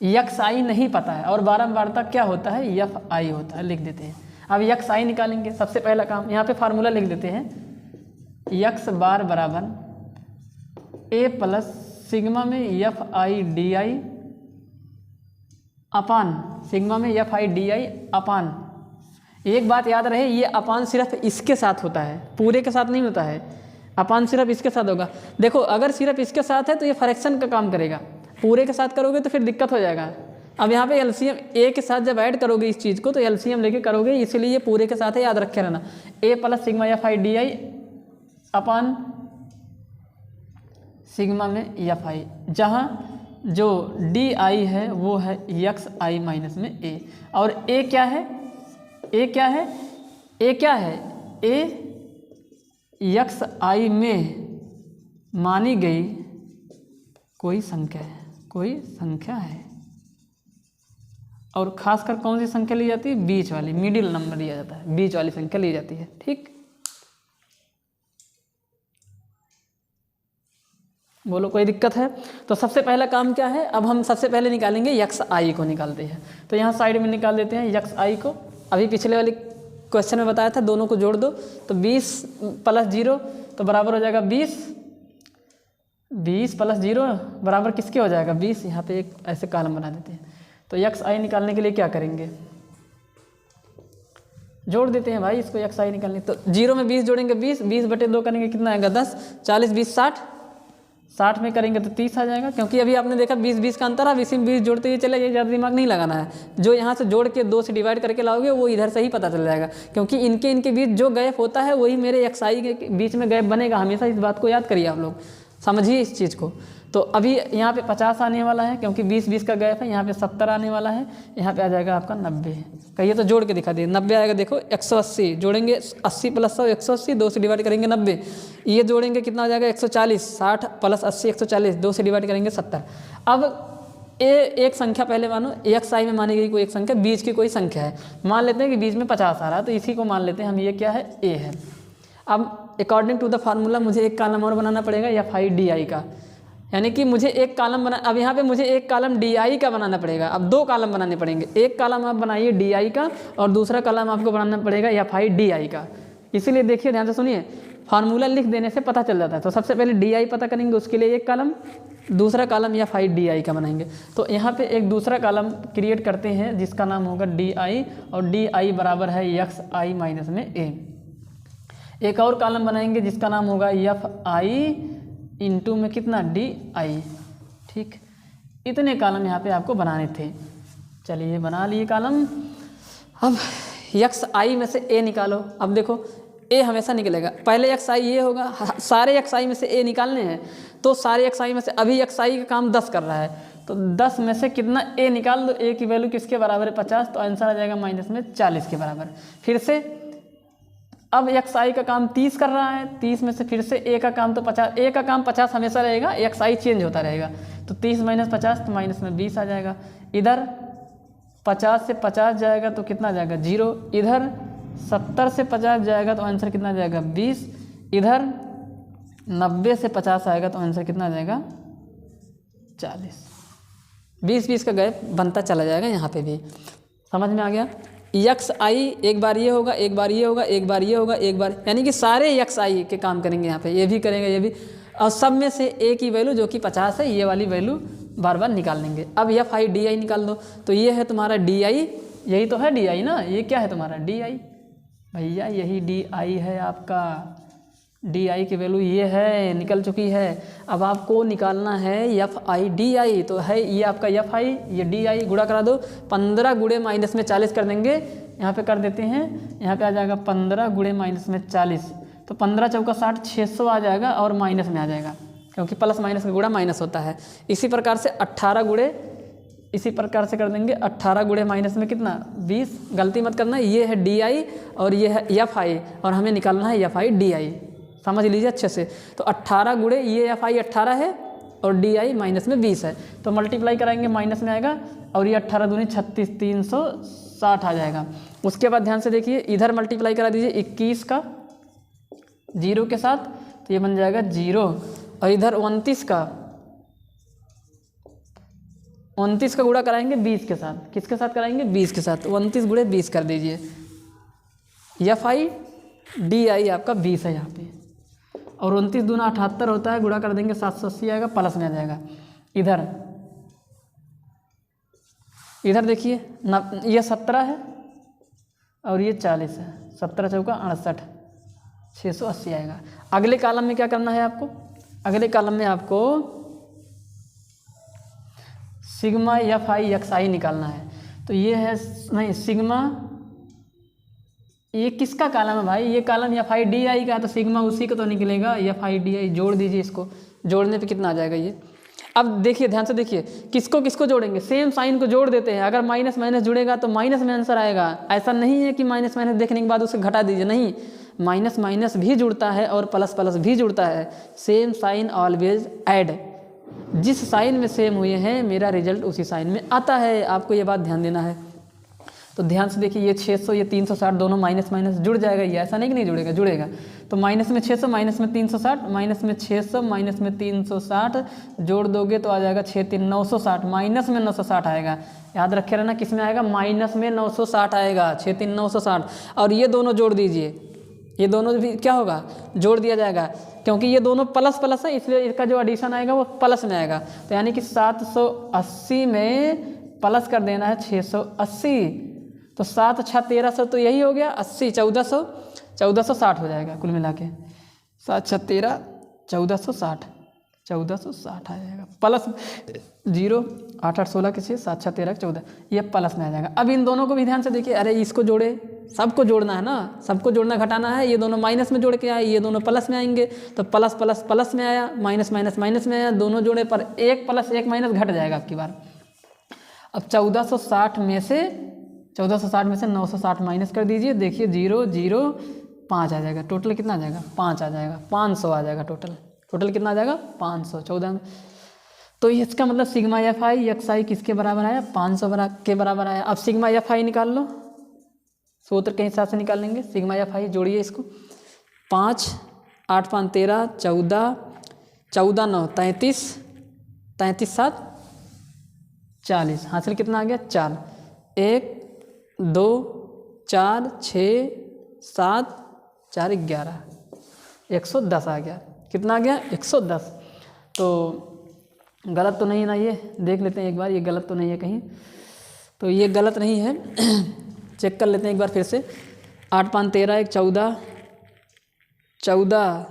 यक्स आई नहीं पता है, और बारंबारता क्या होता है, यफ आई होता है, लिख देते हैं। अब यक्स आई निकालेंगे, सबसे पहला काम यहाँ पे फार्मूला लिख देते हैं, यक्स बार बराबर ए प्लस सिग्मा में f i d i upon, sigma में एफ आई डी आई अपान। एक बात याद रहे, ये अपान सिर्फ इसके साथ होता है, पूरे के साथ नहीं होता है। अपान सिर्फ इसके साथ होगा। देखो अगर सिर्फ इसके साथ है तो ये फ्रैक्शन का काम करेगा, पूरे के साथ करोगे तो फिर दिक्कत हो जाएगा। अब यहाँ पे एलसीएम ए के साथ जब ऐड करोगे इस चीज़ को तो एलसीएम लेके करोगे, इसलिए ये पूरे के साथ है, याद रखे रहना। A plus sigma f i d i upon sigma में एफ आई, जहाँ जो डी आई है वो है यक्स आई माइनस में ए, और ए क्या है, ए क्या है, ए क्या है, ए यक्स आई में मानी गई कोई संख्या है, कोई संख्या है। और खासकर कौन सी संख्या ली जाती है, बीच वाली, मिडिल नंबर लिया जाता है, बीच वाली संख्या ली जाती है। ठीक, बोलो कोई दिक्कत है? तो सबसे पहला काम क्या है, अब हम सबसे पहले निकालेंगे यक्स आई को निकालते हैं। तो यहाँ साइड में निकाल देते हैं यक्स आई को। अभी पिछले वाली क्वेश्चन में बताया था, दोनों को जोड़ दो तो 20 प्लस 0 तो बराबर हो जाएगा 20, 20 प्लस 0 बराबर किसके हो जाएगा 20। यहाँ पे एक ऐसे कॉलम बना देते हैं। तो यक्स आई निकालने के लिए क्या करेंगे, जोड़ देते हैं भाई इसको, यक्स आई निकालने। तो 0 में 20 जोड़ेंगे 20, 20 बटे 2 करेंगे कितना आएगा 10, 40 20 60, 60 में करेंगे तो 30 आ जाएगा। क्योंकि अभी आपने देखा 20 का अंतर है, इसी में 20 जोड़ते हुए चले जाइए, ज़्यादा दिमाग नहीं लगाना है। जो यहाँ से जोड़ के 2 से डिवाइड करके लाओगे वो इधर से ही पता चल जाएगा, क्योंकि इनके बीच जो गैप होता है वही मेरे एक्स आई के बीच में गैप बनेगा हमेशा। इस बात को याद करिए, आप लोग समझिए इस चीज़ को। तो अभी यहाँ पे 50 आने वाला है क्योंकि 20 का गैप है, यहाँ पे 70 आने वाला है, यहाँ पे आ जाएगा आपका 90। कहिए तो जोड़ के दिखा दिए, 90 आएगा। देखो 180 जोड़ेंगे, 80 प्लस 100 180, 2 से डिवाइड करेंगे 90, ये जोड़ेंगे कितना आ जाएगा 140, 60 प्लस 80 140, 2 से डिवाइड करेंगे 70। अब एक संख्या पहले मानो, एक्स आई में मानी गई कोई एक संख्या, बीच की कोई संख्या है, मान लेते हैं कि बीच में 50 आ रहा है, तो इसी को मान लेते हैं हम, ये क्या है ए है। अब अकॉर्डिंग टू द फार्मूला मुझे एक कॉलम और बनाना पड़ेगा एफ आई डी आई का, यानी कि मुझे एक कॉलम बना, अब यहाँ पे मुझे एक कॉलम डी आई का बनाना पड़ेगा। अब 2 कॉलम बनाने पड़ेंगे, एक कॉलम आप बनाइए डी आई का और दूसरा कॉलम आपको बनाना पड़ेगा एफ आई डी आई का। इसीलिए देखिए ध्यान से सुनिए, फार्मूला लिख देने से पता चल जाता है। तो सबसे पहले डी आई पता करेंगे, उसके लिए एक कॉलम, दूसरा कॉलम या फाई डी आई का बनाएंगे। तो यहाँ पे एक दूसरा कॉलम क्रिएट करते हैं जिसका नाम होगा डी आई, और डी आई बराबर है एक्स आई माइनस में ए। एक और कॉलम बनाएंगे जिसका नाम होगा एफ आई इंटू में कितना डी आई। ठीक, इतने कॉलम यहाँ पे आपको बनाने थे। चलिए बना लिए कॉलम। अब एक्स आई में से ए निकालो। अब देखो ए हमेशा निकलेगा, पहले एक्स आई ये होगा, सारे एक्स आई में से ए निकालने हैं। तो सारे एक्स आई में से अभी एक्स आई का काम 10 कर रहा है, तो 10 में से कितना ए निकाल दो। ए की वैल्यू किसके बराबर है 50, तो आंसर आ जाएगा माइनस में 40 के बराबर। फिर से अब एक्स आई का काम 30 कर रहा है, 30 में से फिर से ए का काम तो 50, ए का काम 50 हमेशा रहेगा, एक्स आई चेंज होता रहेगा। तो 30 माइनस 50 तो माइनस में 20 आ जाएगा। इधर 50 से 50 जाएगा तो कितना जाएगा 0। इधर 70 से 50 जाएगा तो आंसर कितना जाएगा 20। इधर 90 से 50 आएगा तो आंसर कितना जाएगा 40। 20-20 का गैप बनता चला जाएगा यहाँ पे भी। समझ में आ गया। एक्स आई एक बार ये होगा, एक बार ये होगा, एक बार ये होगा, एक बार, यानी कि सारे एक्स आई के काम करेंगे यहाँ पे, ये भी करेंगे ये भी, और सब में से ए की वैल्यू जो कि 50 है ये वाली वैल्यू बार बार निकाल लेंगे। अब एफ आई डी आई निकाल दो। तो ये है तुम्हारा डी आई, यही तो है डी आई ना, ये क्या है तुम्हारा डी आई भैया, यही डी आई है आपका। डी आई की वैल्यू ये है, निकल चुकी है। अब आपको निकालना है एफ आई डी आई, तो है ये आपका एफ आई, ये डी आई, गुणा करा दो। 15 गुणे माइनस में 40 कर देंगे, यहाँ पे कर देते हैं, यहाँ पे आ जाएगा 15 गुणे माइनस में 40, तो 15 चौका 60, 600 आ जाएगा और माइनस में आ जाएगा, क्योंकि प्लस माइनस का गुणा माइनस होता है। इसी प्रकार से 18 गुणे, इसी प्रकार से कर देंगे 18 गुणे माइनस में कितना 20, गलती मत करना, ये है डी आई और ये है एफ आई, और हमें निकालना है एफ आई डी आई। समझ लीजिए अच्छे से। तो 18 गुणे ये एफ आई 18 है और डी आई माइनस में 20 है, तो मल्टीप्लाई कराएंगे माइनस में आएगा, और ये 18 दूनी 36, 360 आ जाएगा। उसके बाद ध्यान से देखिए, इधर मल्टीप्लाई करा दीजिए 21 का 0 के साथ, तो ये बन जाएगा 0, और इधर 29 का गुणा कराएंगे 20 के साथ। किसके साथ कराएंगे 20 के साथ, 29 गुणे 20 कर दीजिए। एफ आई डी आई आपका 20 है यहाँ पे, और 29 दूना 78 होता है, गुणा कर देंगे 780 आएगा, प्लस में आ जाएगा। इधर देखिए ये 17 है और ये 40 है, 17 चौका 68, 680 आएगा। अगले कॉलम में क्या करना है आपको, अगले कॉलम में आपको सिग्मा एफ आई एक्स आई निकालना है। तो ये है नहीं सिग्मा, ये किसका कॉलम है भाई, ये कॉलम एफ आई डी आई का, तो सिग्मा उसी का तो निकलेगा, एफ आई डी आई जोड़ दीजिए। इसको जोड़ने पे कितना आ जाएगा ये। अब देखिए ध्यान से देखिए, किसको किसको जोड़ेंगे, सेम साइन को जोड़ देते हैं। अगर माइनस माइनस जुड़ेगा तो माइनस में आंसर आएगा। ऐसा नहीं है कि माइनस माइनस देखने के बाद उसे घटा दीजिए, नहीं, माइनस माइनस भी जुड़ता है और प्लस प्लस भी जुड़ता है। सेम साइन ऑलवेज ऐड, जिस साइन में सेम हुए हैं मेरा रिजल्ट उसी साइन में आता है। आपको ये बात ध्यान देना है। तो ध्यान से देखिए, ये 600 ये 360 दोनों माइनस माइनस जुड़ जाएगा, ये ऐसा नहीं कि नहीं जुड़ेगा, जुड़ेगा। तो माइनस में 600 माइनस में 360, माइनस में 600 माइनस में 360 जोड़ दोगे तो आ जाएगा 6 3 960, माइनस में 960 आएगा। याद रखे रहना, किस में आएगा, माइनस में 960 आएगा, 6 3 960। और ये दोनों जोड़ दीजिए, ये दोनों भी क्या होगा, जोड़ दिया जाएगा, क्योंकि ये दोनों प्लस प्लस है, इसलिए इसका जो एडिशन आएगा वो प्लस में आएगा। तो यानी कि 780 में प्लस कर देना है 680, तो 7 6 1300, तो यही हो गया 80, 1460 हो जाएगा कुल मिला के। 7 6 13 1460 आ जाएगा, प्लस 0 8 8 16 के 6 7 6 13 14, ये प्लस में आ जाएगा। अब इन दोनों को भी ध्यान से देखिए, अरे इसको जोड़े, सबको जोड़ना है ना, सबको जोड़ना घटाना है। ये दोनों माइनस में जोड़ के आए, ये दोनों प्लस में आएंगे, तो प्लस प्लस प्लस में आया, माइनस माइनस माइनस में आया, दोनों जोड़े पर एक प्लस एक माइनस घट जाएगा आपकी बार। अब 1460 में से 960 माइनस कर दीजिए, देखिए 0 0 5 आ जाएगा, टोटल कितना आ जाएगा 5 आ जाएगा, 500 आ जाएगा टोटल कितना आ जाएगा 500, 14। तो इसका मतलब सिग्मा एफ आई एक्स आई किसके बराबर आया, 500 के बराबर आया। अब सिग्मा एफ आई निकाल लो, सूत्र के हिसाब से निकाल लेंगे। सिग्मा एफ आई जोड़िए इसको, 5 8 5 13 14 14 9 33 33 7 40, हासिल कितना आ गया 4, 1 2 4 6 7 4 11, 110 आ गया। कितना आ गया? 110। तो गलत तो नहीं ना, ये देख लेते हैं एक बार, ये गलत तो नहीं है कहीं। तो ये गलत नहीं है चेक कर लेते हैं एक बार फिर से। 8 5 13, 1 14, 14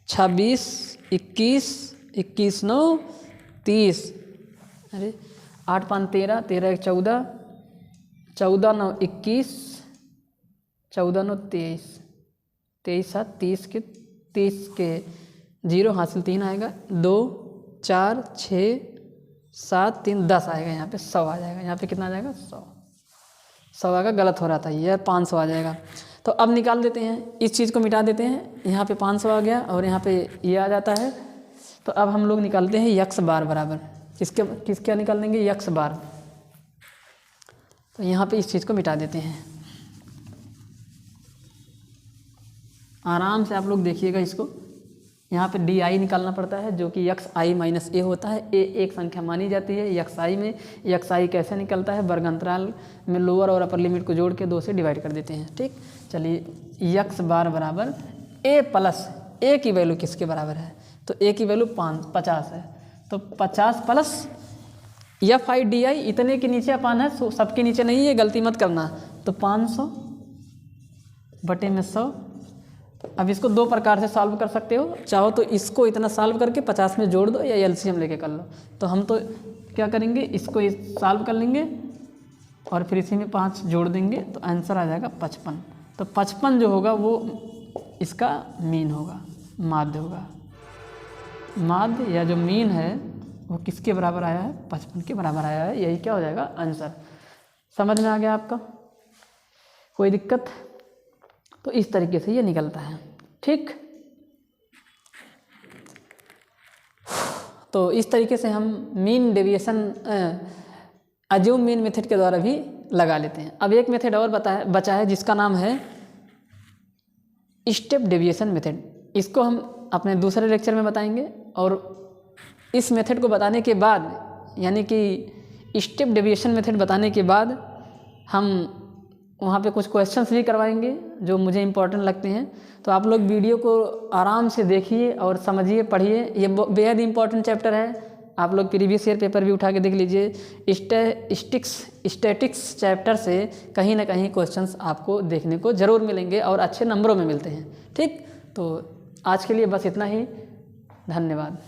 26, 21, 21 9 30। अरे 8 5 13, 13 1 14, 14 9 21, 14 9 23, 23 7 30 के 0 हासिल 3 आएगा, 2 4 6 7 3 10 आएगा, यहाँ पे 100 आ जाएगा। यहाँ पे कितना आ जाएगा? 100 आएगा। गलत हो रहा था ये, 500 आ जाएगा। तो अब निकाल देते हैं, इस चीज़ को मिटा देते हैं। यहाँ पे 500 आ गया और यहाँ पे ये आ जाता है। तो अब हम लोग निकालते हैं यक्स बार बराबर किसके निकाल देंगे? यक्स बार। तो यहाँ पे इस चीज़ को मिटा देते हैं। आराम से आप लोग देखिएगा इसको। यहाँ पे डी आई निकालना पड़ता है जो कि यक्स आई माइनस ए होता है। ए एक संख्या मानी जाती है यक्स आई में। यक्स आई कैसे निकलता है? वर्ग अंतराल में लोअर और अपर लिमिट को जोड़ के 2 से डिवाइड कर देते हैं। ठीक, चलिए यक्स बार बराबर ए प्लस ए की वैल्यू किसके बराबर है? तो ए की वैल्यू 50 है। तो 50 प्लस एफ आई डी आई, इतने के नीचे अपान है, सबके नीचे नहीं है, गलती मत करना। तो 500 बटे में 100। अब इसको 2 प्रकार से सॉल्व कर सकते हो। चाहो तो इसको इतना सॉल्व करके 50 में जोड़ दो या एलसीएम लेके कर लो। तो हम तो क्या करेंगे, इसको सॉल्व कर लेंगे और फिर इसी में 5 जोड़ देंगे तो आंसर आ जाएगा 55। तो 55 जो होगा वो इसका मीन होगा, माध्य होगा। माध्य या जो मीन है वो किसके बराबर आया है? 55 के बराबर आया है। यही क्या हो जाएगा? आंसर। समझ में आ गया आपका? कोई दिक्कत? तो इस तरीके से ये निकलता है। ठीक, तो इस तरीके से हम mean deviation assume mean method के द्वारा भी लगा लेते हैं। अब एक मेथड और बचा है जिसका नाम है स्टेप डेविएशन मेथड। इसको हम अपने दूसरे लेक्चर में बताएंगे। और इस मेथड को बताने के बाद, यानी कि स्टेप डेविएशन मेथड बताने के बाद, हम वहाँ पे कुछ क्वेश्चंस भी करवाएंगे जो मुझे इम्पोर्टेंट लगते हैं। तो आप लोग वीडियो को आराम से देखिए और समझिए, पढ़िए। ये बेहद इम्पोर्टेंट चैप्टर है। आप लोग प्रीवियस ईयर पेपर भी उठा के देख लीजिए। स्टैटिक्स चैप्टर से कहीं ना कहीं क्वेश्चंस आपको देखने को ज़रूर मिलेंगे और अच्छे नंबरों में मिलते हैं। ठीक, तो आज के लिए बस इतना ही। धन्यवाद।